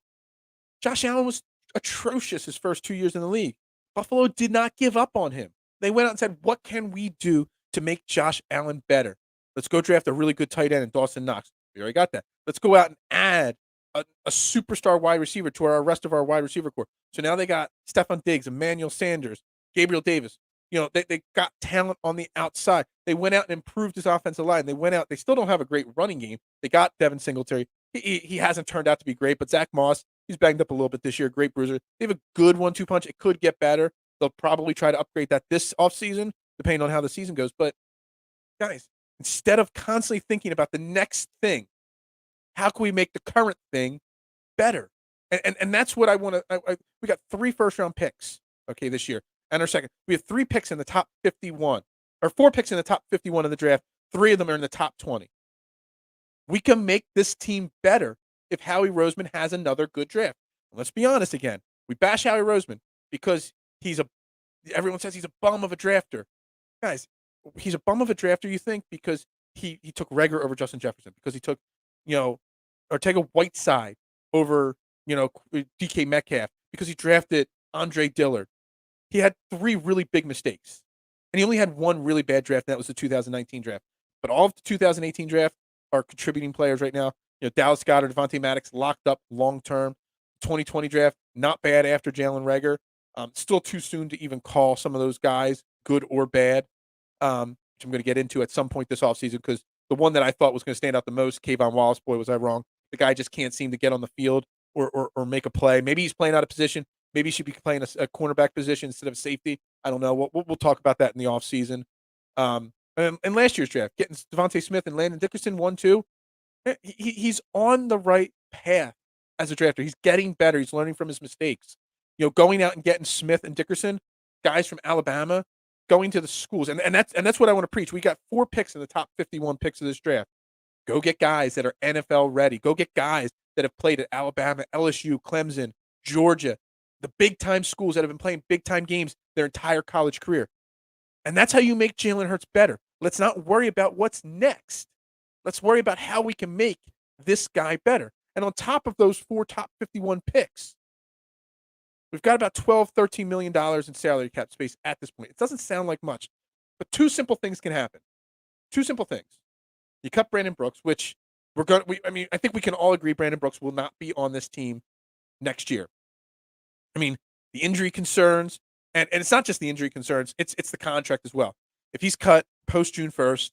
Josh Allen was atrocious his first 2 years in the league. Buffalo did not give up on him. They went out and said, what can we do to make Josh Allen better? Let's go draft a really good tight end in Dawson Knox. We already got that. Let's go out and add a superstar wide receiver to our rest of our wide receiver core. So now they got Stephon Diggs, Emmanuel Sanders, Gabriel Davis. They got talent on the outside. They went out and improved his offensive line. They still don't have a great running game. They got Devin Singletary. He hasn't turned out to be great, but Zach Moss, he's banged up a little bit this year. Great bruiser. They have a good 1-2 punch. It could get better. They'll probably try to upgrade that this offseason, depending on how the season goes. But guys, instead of constantly thinking about the next thing, how can we make the current thing better? And that's what I want to. We got 3 first-round picks, this year, and our second. We have 3 picks in the top 51, or 4 picks in the top 51 of the draft. 3 of them are in the top 20. We can make this team better if Howie Roseman has another good draft. And let's be honest again. We bash Howie Roseman because everyone says he's a bum of a drafter. Guys, he's a bum of a drafter, you think, because he took Reagor over Justin Jefferson, because he took, Ortega Whiteside over, DK Metcalf, because he drafted Andre Dillard. He had 3 really big mistakes, and he only had 1 really bad draft, and that was the 2019 draft. But all of the 2018 draft are contributing players right now. Dallas Goedert, Devontae Maddox locked up long-term. 2020 draft, not bad after Jalen Reagor. Still too soon to even call some of those guys good or bad, which I'm going to get into at some point this offseason, because the one that I thought was going to stand out the most, Kayvon Wallace, boy, was I wrong. The guy just can't seem to get on the field or make a play. Maybe he's playing out of position. Maybe he should be playing a cornerback position instead of safety. I don't know. We'll talk about that in the offseason. And last year's draft, getting Devontae Smith and Landon Dickerson 1-2, he's on the right path as a drafter. He's getting better. He's learning from his mistakes. Going out and getting Smith and Dickerson, guys from Alabama, going to the schools, and that's what I want to preach. We got 4 picks in the top 51 picks of this draft. Go get guys that are NFL ready. Go get guys that have played at Alabama, LSU, Clemson, Georgia, the big-time schools that have been playing big-time games their entire college career. And that's how you make Jalen Hurts better. Let's not worry about what's next. Let's worry about how we can make this guy better. And on top of those 4 top 51 picks, we've got about $12, $13 million in salary cap space at this point. It doesn't sound like much, but 2 simple things can happen. 2 simple things. You cut Brandon Brooks, which I think we can all agree Brandon Brooks will not be on this team next year. The injury concerns, and it's not just the injury concerns, it's the contract as well. If he's cut post June 1st,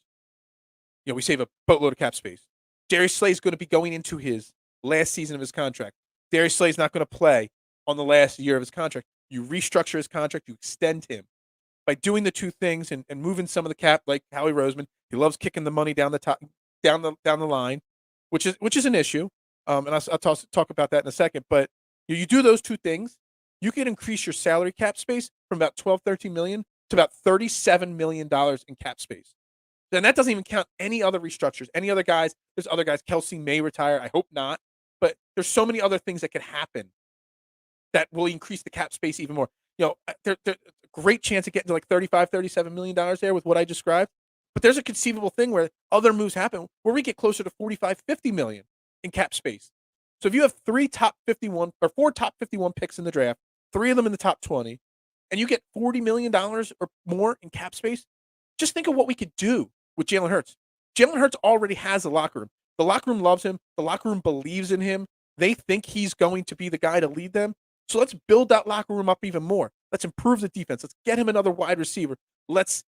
we save a boatload of cap space. Darius Slay's going to be going into his last season of his contract. Darius Slay's not going to play on the last year of his contract. You restructure his contract, you extend him by doing the two things and moving some of the cap, like Howie Roseman. He loves kicking the money down the top, down the line, which is an issue. And I'll talk about that in a second. But you do those two things, you can increase your salary cap space from about 12, 13 million to about $37 million in cap space. And that doesn't even count any other restructures, any other guys. There's other guys. Kelsey may retire. I hope not. But there's so many other things that could happen that will increase the cap space even more. There's a great chance of getting to like $35, $37 million there with what I described. But there's a conceivable thing where other moves happen where we get closer to 45, 50 million in cap space. So if you have four top 51 picks in the draft, 3 of them in the top 20, and you get $40 million or more in cap space, just think of what we could do with Jalen Hurts. Jalen Hurts already has a locker room. The locker room loves him. The locker room believes in him. They think he's going to be the guy to lead them. So let's build that locker room up even more. Let's improve the defense. Let's get him another wide receiver. Let's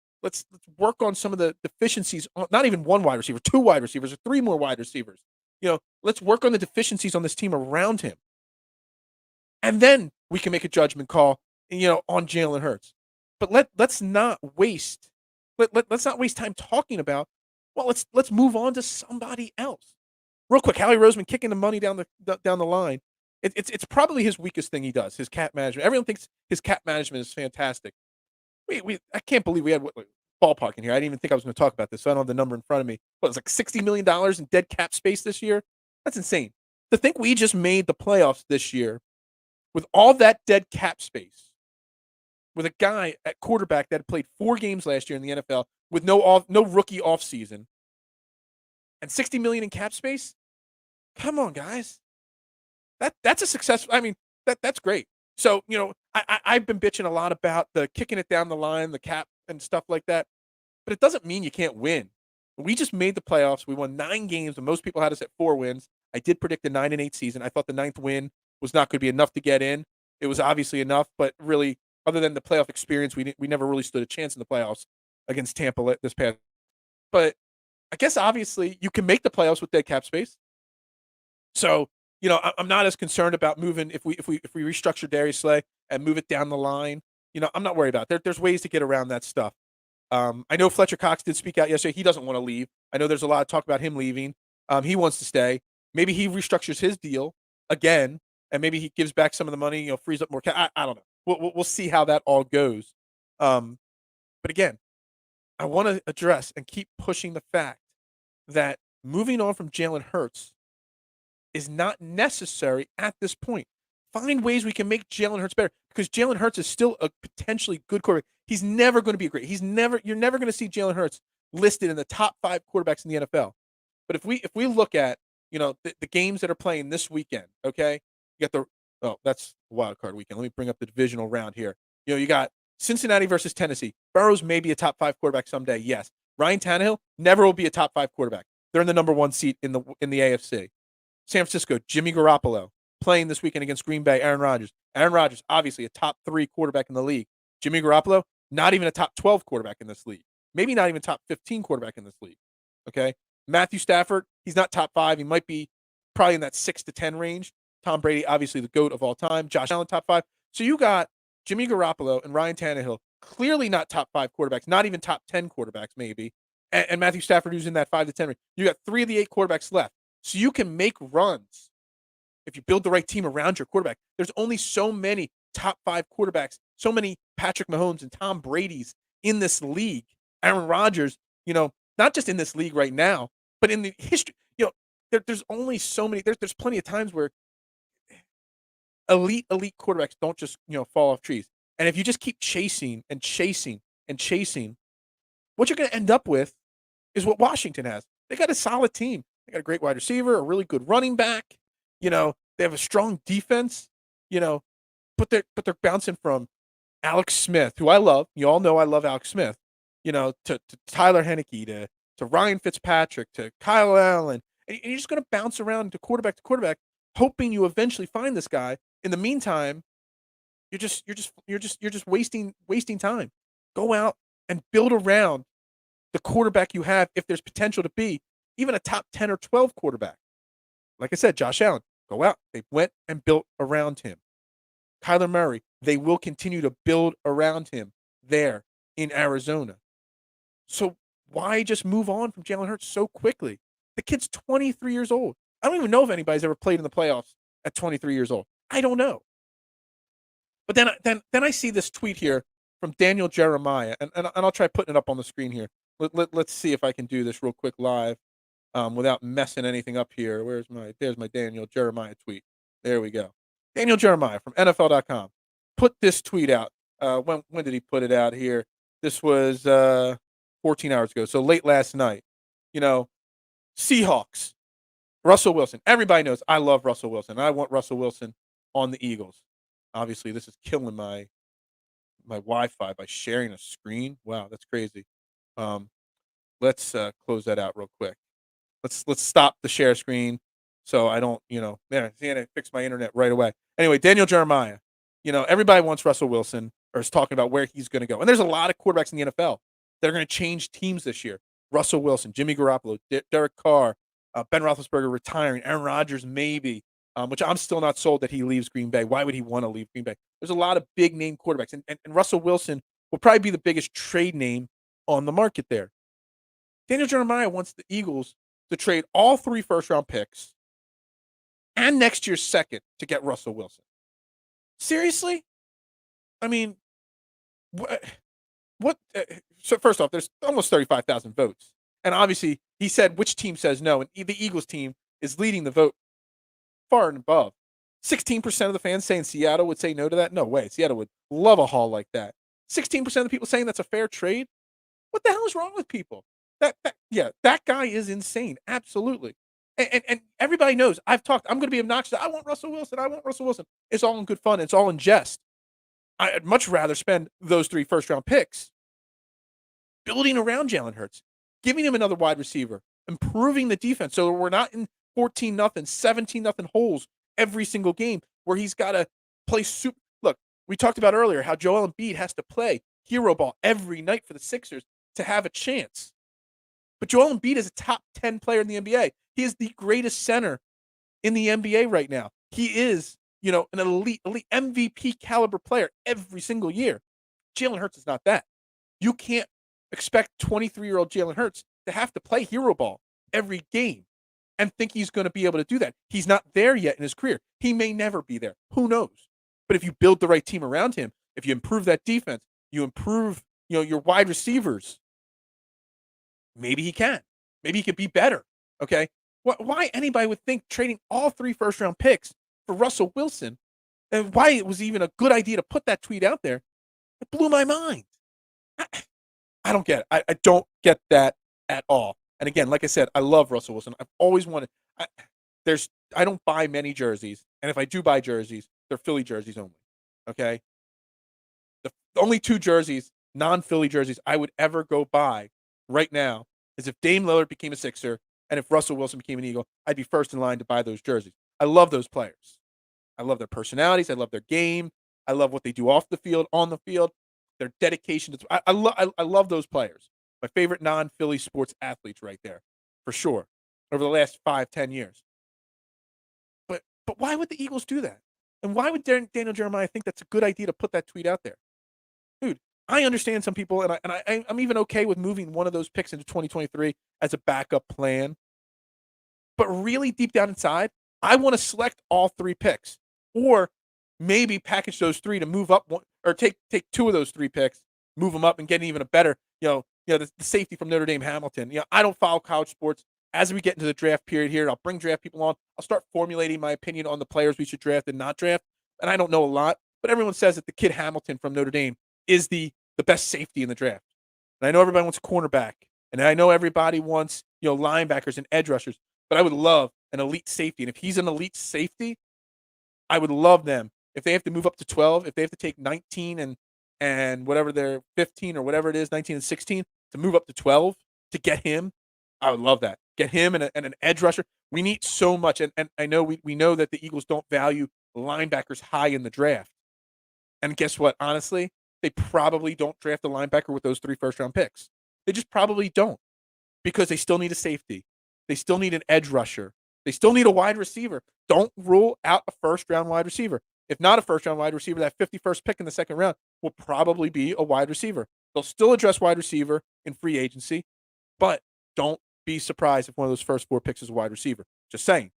work on some of the deficiencies. Not even one wide receiver, 2 wide receivers, or 3 more wide receivers. Let's work on the deficiencies on this team around him. And then we can make a judgment call, on Jalen Hurts. But let's not waste time talking about, well, let's move on to somebody else. Real quick, Howie Roseman kicking the money down the line. It's probably his weakest thing he does, his cap management. Everyone thinks his cap management is fantastic. I can't believe we had ballpark in here. I didn't even think I was going to talk about this, so I don't have the number in front of me. But it's like $60 million in dead cap space this year. That's insane. To think we just made the playoffs this year with all that dead cap space, with a guy at quarterback that had played 4 games last year in the NFL with no rookie offseason, and $60 million in cap space. Come on, guys. That's a success. I mean, that's great. So, I've been bitching a lot about the kicking it down the line, the cap and stuff like that, but it doesn't mean you can't win. We just made the playoffs. We won 9 games, and most people had us at 4 wins. I did predict a 9-8 season. I thought the 9th win was not going to be enough to get in. It was obviously enough, but really, other than the playoff experience, we never really stood a chance in the playoffs against Tampa this past. But I guess obviously you can make the playoffs with dead cap space. So, I'm not as concerned about moving if we restructure Darius Slay and move it down the line. I'm not worried about it. There's ways to get around that stuff. I know Fletcher Cox did speak out yesterday. He doesn't want to leave. I know there's a lot of talk about him leaving. He wants to stay. Maybe he restructures his deal again, and maybe he gives back some of the money. Frees up more cash. I don't know. We'll see how that all goes. But again, I want to address and keep pushing the fact that moving on from Jalen Hurts is not necessary at this point. Find ways we can make Jalen Hurts better, because Jalen Hurts is still a potentially good quarterback. He's never going to be a great. You're never going to see Jalen Hurts listed in the top 5 quarterbacks in the NFL. But if we look at, the games that are playing this weekend, okay? You got that's wild card weekend. Let me bring up the divisional round here. You got Cincinnati versus Tennessee. Burrows may be a top 5 quarterback someday, yes. Ryan Tannehill never will be a top 5 quarterback. They're in the number 1 seat in the AFC. San Francisco, Jimmy Garoppolo playing this weekend against Green Bay, Aaron Rodgers. Aaron Rodgers, obviously a top 3 quarterback in the league. Jimmy Garoppolo, not even a top 12 quarterback in this league. Maybe not even top 15 quarterback in this league. Okay? Matthew Stafford, he's not top 5. He might be probably in that 6 to 10 range. Tom Brady, obviously the GOAT of all time. Josh Allen, top 5. So you got Jimmy Garoppolo and Ryan Tannehill, clearly not top 5 quarterbacks, not even top 10 quarterbacks maybe. And Matthew Stafford, who's in that 5 to 10 range. You got 3 of the 8 quarterbacks left. So you can make runs if you build the right team around your quarterback. There's only so many top 5 quarterbacks, so many Patrick Mahomes and Tom Brady's in this league. Aaron Rodgers, not just in this league right now, but in the history, there's only so many. There's plenty of times where elite quarterbacks don't just fall off trees. And if you just keep chasing and chasing and chasing, what you're going to end up with is what Washington has. They got a solid team. They got a great wide receiver, a really good running back. They have a strong defense. But they're bouncing from Alex Smith, who I love. You all know I love Alex Smith. To Tyler Heineke, to Ryan Fitzpatrick, to Kyle Allen, and you're just going to bounce around to quarterback, hoping you eventually find this guy. In the meantime, you're just wasting time. Go out and build around the quarterback you have if there's potential to be even a top 10 or 12 quarterback. Like I said, Josh Allen, go out. They went and built around him. Kyler Murray, they will continue to build around him there in Arizona. So why just move on from Jalen Hurts so quickly? The kid's 23 years old. I don't even know if anybody's ever played in the playoffs at 23 years old. I don't know. But then I see this tweet here from Daniel Jeremiah, and I'll try putting it up on the screen here. Let's see if I can do this real quick live without messing anything up here. There's my Daniel Jeremiah tweet. There we go. Daniel Jeremiah from NFL.com put this tweet out. When did he put it out here? This was 14 hours ago, so late last night. Seahawks, Russell Wilson. Everybody knows I love Russell Wilson. I want Russell Wilson on the Eagles. Obviously, this is killing my Wi-Fi by sharing a screen. Wow, that's crazy. Let's close that out real quick. Let's stop the share screen so I don't, man, I fixed my internet right away. Anyway, Daniel Jeremiah, everybody wants Russell Wilson or is talking about where he's going to go. And there's a lot of quarterbacks in the NFL that are going to change teams this year. Russell Wilson, Jimmy Garoppolo, Derek Carr, Ben Roethlisberger retiring, Aaron Rodgers maybe, which I'm still not sold that he leaves Green Bay. Why would he want to leave Green Bay? There's a lot of big-name quarterbacks, and Russell Wilson will probably be the biggest trade name on the market there. Daniel Jeremiah wants the Eagles to trade all 3 first-round picks and next year's second to get Russell Wilson. Seriously? I mean, what? So first off, there's almost 35,000 votes. And obviously, he said which team says no, and the Eagles team is leading the vote far and above. 16% of the fans saying Seattle would say no to that. No way. Seattle would love a haul like that. 16% of the people saying that's a fair trade. What the hell is wrong with people? That guy is insane. Absolutely. And everybody knows. I'm going to be obnoxious. I want Russell Wilson. It's all in good fun. It's all in jest. I'd much rather spend those 3 first-round picks building around Jalen Hurts, giving him another wide receiver, improving the defense so we're not in 14-0, 17-0 holes every single game where he's got to play super. Look, we talked about earlier how Joel Embiid has to play hero ball every night for the Sixers to have a chance. But Joel Embiid is a top 10 player in the NBA. He is the greatest center in the NBA right now. He is, an elite MVP caliber player every single year. Jalen Hurts is not that. You can't expect 23-year-old Jalen Hurts to have to play hero ball every game and think he's going to be able to do that. He's not there yet in his career. He may never be there. Who knows? But if you build the right team around him, if you improve that defense, you improve, your wide receivers, maybe he can. Maybe he could be better. Okay? Why anybody would think trading all 3 first-round picks for Russell Wilson, and why it was even a good idea to put that tweet out there, it blew my mind. I don't get it. I don't get that at all. And again, like I said, I love Russell Wilson. I've always wanted. I don't buy many jerseys, and if I do buy jerseys, they're Philly jerseys only. Okay. The only 2 jerseys, non-Philly jerseys, I would ever go buy right now is if Dame Lillard became a Sixer and if Russell Wilson became an Eagle. I'd be first in line to buy those jerseys. I love those players. I love their personalities. I love their game. I love what they do off the field, on the field. Their dedication. I love those players. My favorite non-Philly sports athletes right there, for sure, over the last 5-10 years. But why would the Eagles do that? And why would Daniel Jeremiah think that's a good idea to put that tweet out there? Dude, I understand some people, and I'm even okay with moving one of those picks into 2023 as a backup plan. But really, deep down inside, I want to select all 3 picks, or maybe package those 3 to move up one, or take 2 of those 3 picks, move them up, and get even a better, the safety from Notre Dame, Hamilton. I don't follow college sports. As we get into the draft period here, I'll bring draft people on. I'll start formulating my opinion on the players we should draft and not draft. And I don't know a lot, but everyone says that the kid Hamilton from Notre Dame is the best safety in the draft. And I know everybody wants a cornerback, and I know everybody wants, linebackers and edge rushers, but I would love an elite safety. And if he's an elite safety, I would love them. If they have to move up to 12, if they have to take 19 and whatever they're 15 or whatever it is, 19 and 16, to move up to 12 to get him, I would love that. Get him and an edge rusher. We need so much. And I know we know that the Eagles don't value linebackers high in the draft. And guess what? Honestly, they probably don't draft a linebacker with those 3 first-round picks. They just probably don't, because they still need a safety. They still need an edge rusher. They still need a wide receiver. Don't rule out a first-round wide receiver. if not a first-round wide receiver, that 51st pick in the second round will probably be a wide receiver. They'll still address wide receiver in free agency, but don't be surprised if one of those first 4 picks is a wide receiver. Just saying.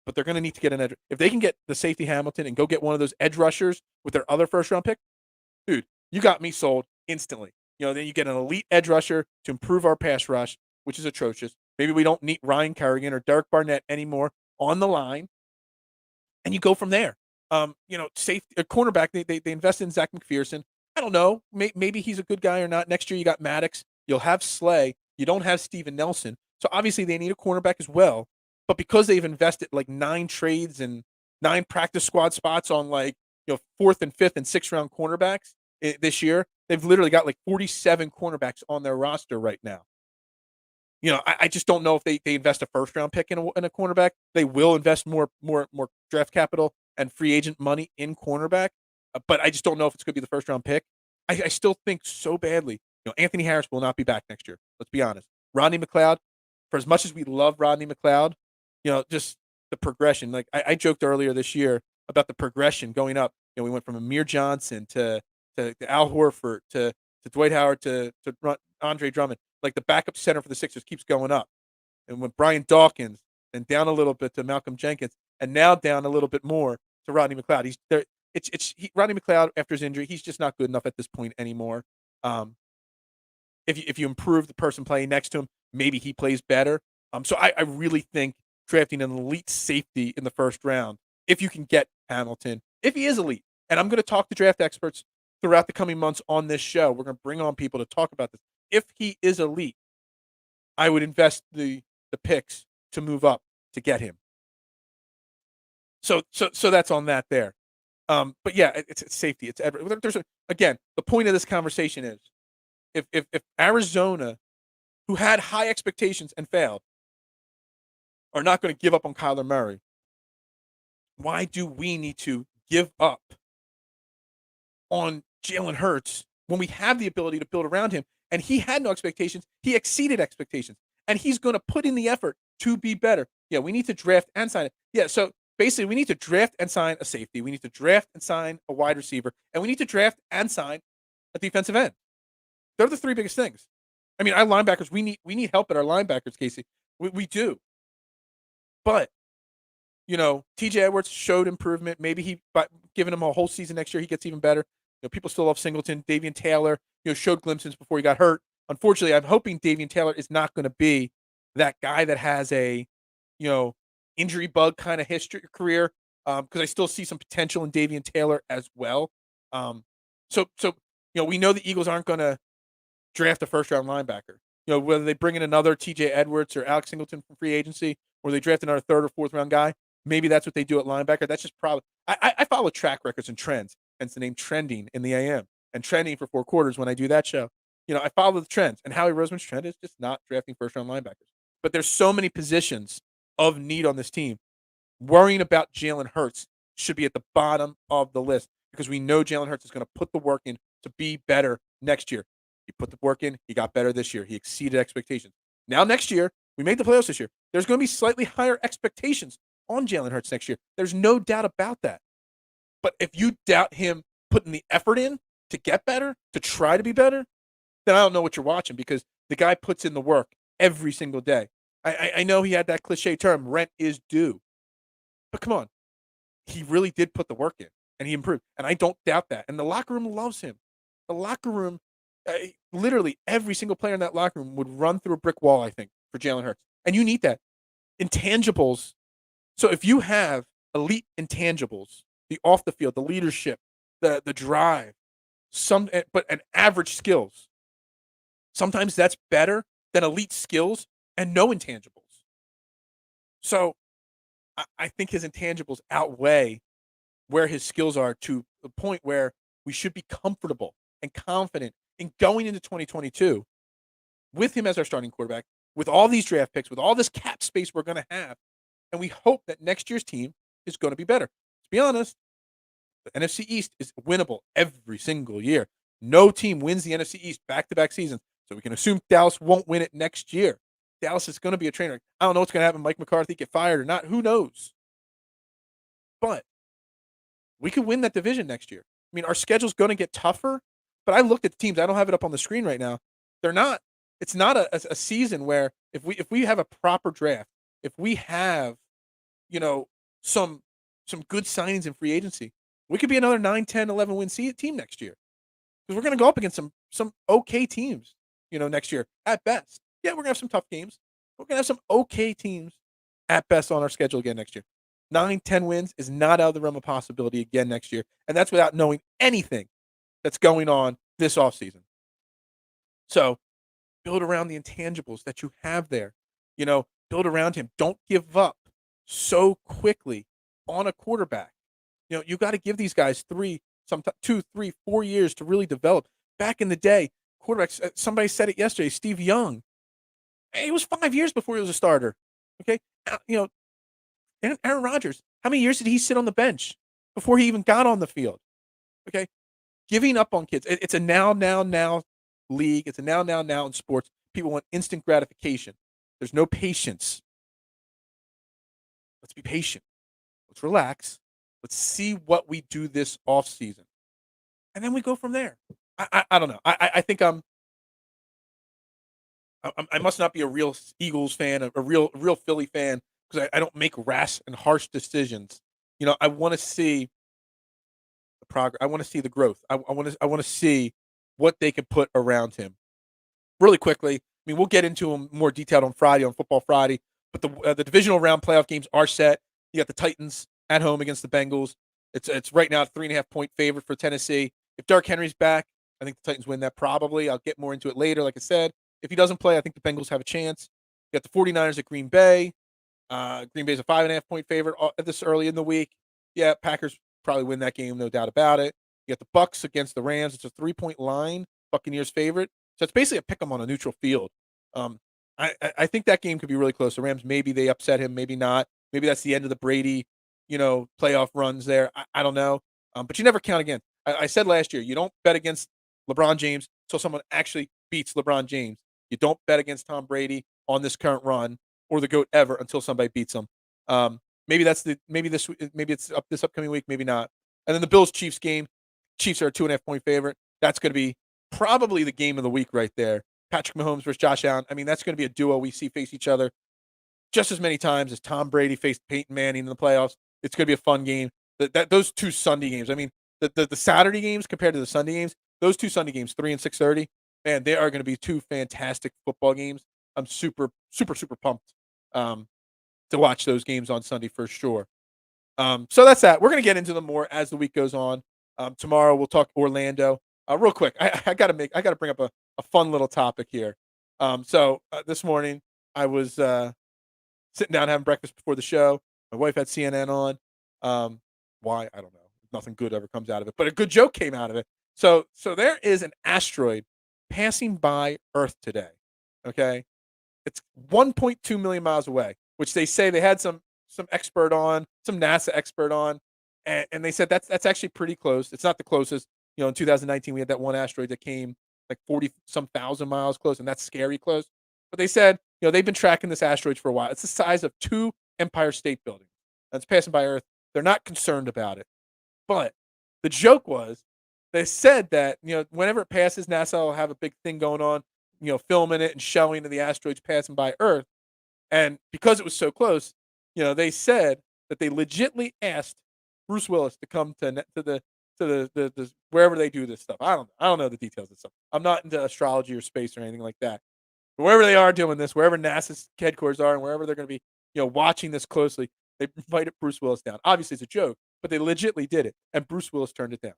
But they're going to need to get an edge. If they can get the safety Hamilton and go get one of those edge rushers with their other first-round pick, dude, you got me sold instantly. Then you get an elite edge rusher to improve our pass rush, which is atrocious. Maybe we don't need Ryan Kerrigan or Derek Barnett anymore on the line, and you go from there. Safety, a cornerback, they invested in Zach McPherson. I don't know. Maybe he's a good guy or not. Next year you got Maddox. You'll have Slay. You don't have Steven Nelson. So obviously they need a cornerback as well. But because they've invested like 9 trades and 9 practice squad spots on 4th and 5th and 6th round cornerbacks this year, they've literally got like 47 cornerbacks on their roster right now. I just don't know if they invest a first round pick in a cornerback. They will invest more draft capital and free agent money in cornerback, but I just don't know if it's going to be the first round pick. I still think so badly. Anthony Harris will not be back next year. Let's be honest. Rodney McLeod, for as much as we love Rodney McLeod, just the progression. Like I joked earlier this year about the progression going up. We went from Amir Johnson to Al Horford to Dwight Howard to Andre Drummond. Like the backup center for the Sixers keeps going up. And when Brian Dawkins, and down a little bit to Malcolm Jenkins, and now down a little bit more to Rodney McLeod. He's there. Rodney McLeod, after his injury, he's just not good enough at this point anymore. If you improve the person playing next to him, maybe he plays better. So I really think drafting an elite safety in the first round, if you can get Hamilton, if he is elite, and I'm going to talk to draft experts throughout the coming months on this show. We're going to bring on people to talk about this. If he is elite, I would invest the picks to move up to get him. So that's on that there. But yeah, it's safety. It's again, the point of this conversation is if Arizona, who had high expectations and failed, are not going to give up on Kyler Murray, why do we need to give up on Jalen Hurts when we have the ability to build around him? And he had no expectations. He exceeded expectations. And he's going to put in the effort to be better. Yeah, we need to draft and sign it. Yeah, so basically we need to draft and sign a safety. We need to draft and sign a wide receiver. And we need to draft and sign a defensive end. They're the 3 biggest things. I mean, our linebackers, we need help at our linebackers, Casey. We do. But, TJ Edwards showed improvement. Maybe giving him a whole season next year, he gets even better. People still love Singleton. Davian Taylor, showed glimpses before he got hurt. Unfortunately, I'm hoping Davian Taylor is not going to be that guy that has a, injury bug kind of career. Because I still see some potential in Davian Taylor as well. So we know the Eagles aren't going to draft a first-round linebacker. Whether they bring in another TJ Edwards or Alex Singleton from free agency, or they draft another 3rd or 4th round guy, maybe that's what they do at linebacker. That's just probably I follow track records and trends, hence the name Trending in the AM, and Trending for 4 quarters when I do that show. I follow the trends, and Howie Roseman's trend is just not drafting first-round linebackers. But there's so many positions of need on this team. Worrying about Jalen Hurts should be at the bottom of the list because we know Jalen Hurts is going to put the work in to be better next year. He put the work in. He got better this year. He exceeded expectations. Now next year, we made the playoffs this year. There's going to be slightly higher expectations on Jalen Hurts next year. There's no doubt about that. But if you doubt him putting the effort in to get better, to try to be better, then I don't know what you're watching because the guy puts in the work every single day. I know he had that cliche term, rent is due. But come on. He really did put the work in, and he improved. And I don't doubt that. And the locker room loves him. The locker room, literally every single player in that locker room would run through a brick wall, I think, for Jalen Hurts. And you need that. Intangibles. So if you have elite intangibles, the off the field, the leadership, the drive, but an average skills, sometimes that's better than elite skills and no intangibles. So I think his intangibles outweigh where his skills are to the point where we should be comfortable and confident in going into 2022 with him as our starting quarterback, with all these draft picks, with all this cap space we're going to have. And we hope that next year's team is going to be better. To be honest, the NFC East is winnable every single year. No team wins the NFC East back-to-back seasons, so we can assume Dallas won't win it next year. Dallas is going to be a train wreck. I don't know what's going to happen. Mike McCarthy get fired or not. Who knows? But we could win that division next year. I mean, our schedule's going to get tougher, but I looked at the teams. I don't have it up on the screen right now. They're not. It's not a season where if we have a proper draft, if we have, some good signings in free agency, we could be another 9, 10, 11 win team next year. Because we're going to go up against some okay teams, next year at best. Yeah, we're going to have some tough games. We're going to have some okay teams at best on our schedule again next year. 9, 10 wins is not out of the realm of possibility again next year. And that's without knowing anything that's going on this offseason. So build around the intangibles that you have there. Build around him. Don't give up so quickly on a quarterback. You got to give these guys 2, 3, 4 years to really develop. Back in the day, quarterbacks, somebody said it yesterday, Steve Young, it was 5 years before he was a starter. Okay. Aaron Rodgers, how many years did he sit on the bench before he even got on the field? Okay. Giving up on kids. It's a now league. It's a now in sports. People want instant gratification. There's no patience. Let's be patient. Let's relax. Let's see what we do this offseason. And then we go from there. I don't know. I think I must not be a real Eagles fan, a real Philly fan, because I don't make rash and harsh decisions. I want to see the progress. I want to see the growth. I want to see what they can put around him. Really quickly, I mean, we'll get into them more detailed on Friday, on Football Friday. But the divisional round playoff games are set. You got the Titans at home against the Bengals. It's right now a 3.5-point favorite for Tennessee. If Derrick Henry's back, I think the Titans win that probably. I'll get more into it later. Like I said, if he doesn't play, I think the Bengals have a chance. You got the 49ers at Green Bay. Green Bay's a 5.5-point favorite this early in the week. Yeah, Packers probably win that game, no doubt about it. You got the Bucks against the Rams. It's a 3-point line. Buccaneers favorite. So it's basically a pick 'em on a neutral field. I think that game could be really close. The Rams, maybe they upset him, maybe not. Maybe that's the end of the Brady, playoff runs there. I don't know. But you never count again. I said last year, you don't bet against LeBron James until someone actually beats LeBron James. You don't bet against Tom Brady on this current run or the GOAT ever until somebody beats him. Maybe it's up this upcoming week, maybe not. And then the Bills-Chiefs game. Chiefs are a 2.5-point favorite. That's going to be probably the game of the week right there. Patrick Mahomes versus Josh Allen. I mean, that's going to be a duo we see face each other just as many times as Tom Brady faced Peyton Manning in the playoffs. It's going to be a fun game. Those two Sunday games. I mean, the Saturday games compared to the Sunday games. Those two Sunday games, 3 and 6:30. Man, they are going to be two fantastic football games. I'm super, super, super pumped to watch those games on Sunday for sure. So that's that. We're going to get into them more as the week goes on. Tomorrow we'll talk Orlando. Real quick, I got to bring up a fun little topic here. So this morning I was sitting down having breakfast before the show. My wife had CNN on. Why? I don't know. Nothing good ever comes out of it, but a good joke came out of it. So there is an asteroid passing by Earth today. Okay, it's 1.2 million miles away, which they say they had some expert on, some NASA expert on, and they said that's actually pretty close. It's not the closest. In 2019 we had that one asteroid that came like 40-some thousand miles close, and that's scary close. But they said, they've been tracking this asteroid for a while. It's the size of 2 Empire State Buildings. That's passing by Earth. They're not concerned about it. But the joke was, they said that, whenever it passes, NASA will have a big thing going on, filming it and showing the asteroids passing by Earth. And because it was so close, they said that they legitimately asked Bruce Willis to come to the wherever they do this stuff. I don't know the details of stuff. I'm not into astrology or space or anything like that. But wherever they are doing this, wherever NASA's headquarters are, and wherever they're going to be, watching this closely, they invited Bruce Willis down. Obviously, it's a joke, but they legitimately did it, and Bruce Willis turned it down.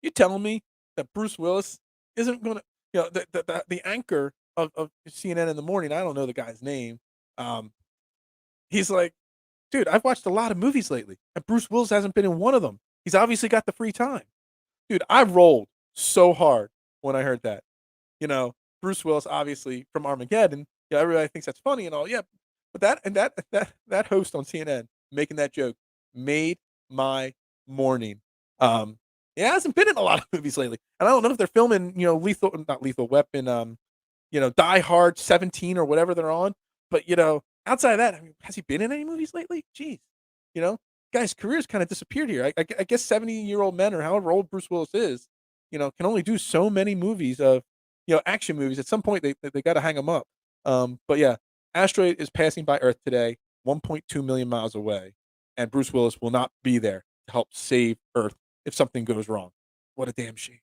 You telling me that Bruce Willis isn't going to, the anchor of CNN in the morning? I don't know the guy's name. He's like, dude, I've watched a lot of movies lately, and Bruce Willis hasn't been in one of them. He's obviously got the free time. Dude, I rolled so hard when I heard that. Bruce Willis, obviously from Armageddon, everybody thinks that's funny and all. Yeah, but that host on CNN making that joke made my morning. It hasn't been in a lot of movies lately, and I don't know if they're filming, not Lethal Weapon, Die Hard 17 or whatever they're on. But outside of that, I mean, has he been in any movies lately? Jeez, guy's career's kind of disappeared here. I guess 70-year-old men or however old Bruce Willis is, can only do so many movies of, action movies. At some point, they got to hang him up. But yeah, asteroid is passing by Earth today, 1.2 million miles away, and Bruce Willis will not be there to help save Earth if something goes wrong. What a damn shame.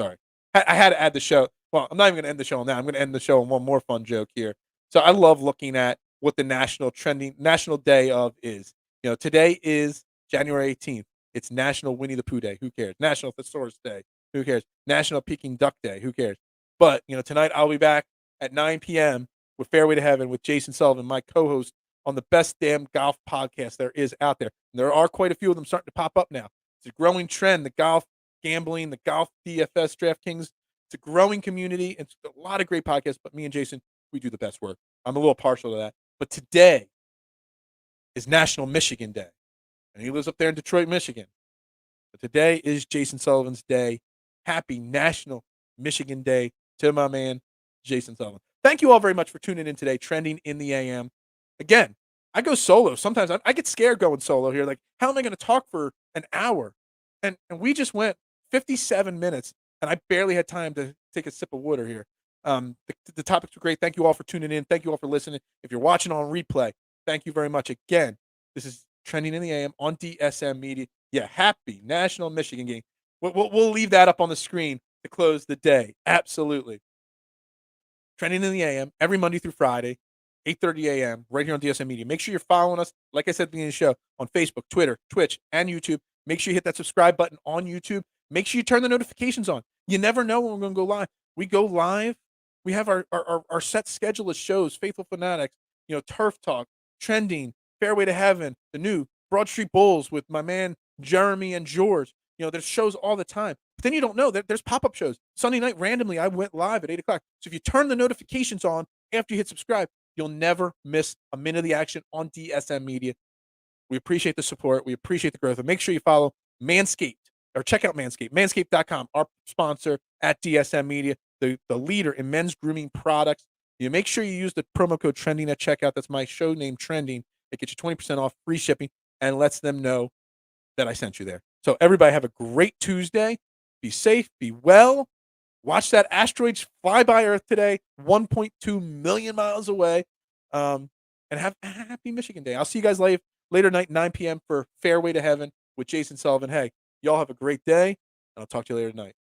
Sorry. I had to add the show. Well, I'm not even going to end the show on that. I'm going to end the show on one more fun joke here. So I love looking at what the national day of is. Today is January 18th. It's National Winnie the Pooh Day. Who cares? National Thesaurus Day. Who cares? National Peking Duck Day. Who cares? But, tonight I'll be back at 9 p.m. with Fairway to Heaven with Jason Sullivan, my co-host on the best damn golf podcast there is out there. And there are quite a few of them starting to pop up now. It's a growing trend, the golf gambling, the golf DFS, DraftKings. It's a growing community. It's a lot of great podcasts, but me and Jason, we do the best work. I'm a little partial to that. But today is National Michigan Day. And he lives up there in Detroit, Michigan. But today is Jason Sullivan's day. Happy National Michigan Day to my man, Jason Sullivan. Thank you all very much for tuning in today, Trending in the AM. Again, I go solo. Sometimes I get scared going solo here. Like, how am I going to talk for an hour? And we just went 57 minutes, and I barely had time to take a sip of water here. The topics were great. Thank you all for tuning in. Thank you all for listening. If you're watching on replay, thank you very much. Again, this is Trending in the AM on DSM Media. Yeah, happy National Michigan game. We'll leave that up on the screen to close the day. Absolutely. Trending in the AM every Monday through Friday, 8:30 a.m. right here on DSM Media. Make sure you're following us, like I said at the beginning of the show, on Facebook, Twitter, Twitch, and YouTube. Make sure you hit that subscribe button on YouTube. Make sure you turn the notifications on. You never know when we're going to go live. We go live. We have our set schedule of shows, Faithful Fanatics, Turf Talk, Trending, Fairway to Heaven, the new Broad Street Bulls with my man Jeremy and George. There's shows all the time. But then you don't know. There's pop-up shows. Sunday night, randomly, I went live at 8 o'clock. So if you turn the notifications on after you hit subscribe, you'll never miss a minute of the action on DSM Media. We appreciate the support. We appreciate the growth. And make sure you follow Manscaped, or check out Manscaped, manscaped.com, our sponsor at DSM Media, the leader in men's grooming products. You make sure you use the promo code Trending at checkout. That's my show name, Trending. It gets you 20% off, free shipping, and lets them know that I sent you there. So everybody have a great Tuesday. Be safe, be well. Watch that asteroids fly by Earth today, 1.2 million miles away. And have a happy Michigan Day. I'll see you guys later tonight, 9 p.m. for Fairway to Heaven with Jason Sullivan. Hey, y'all have a great day, and I'll talk to you later tonight.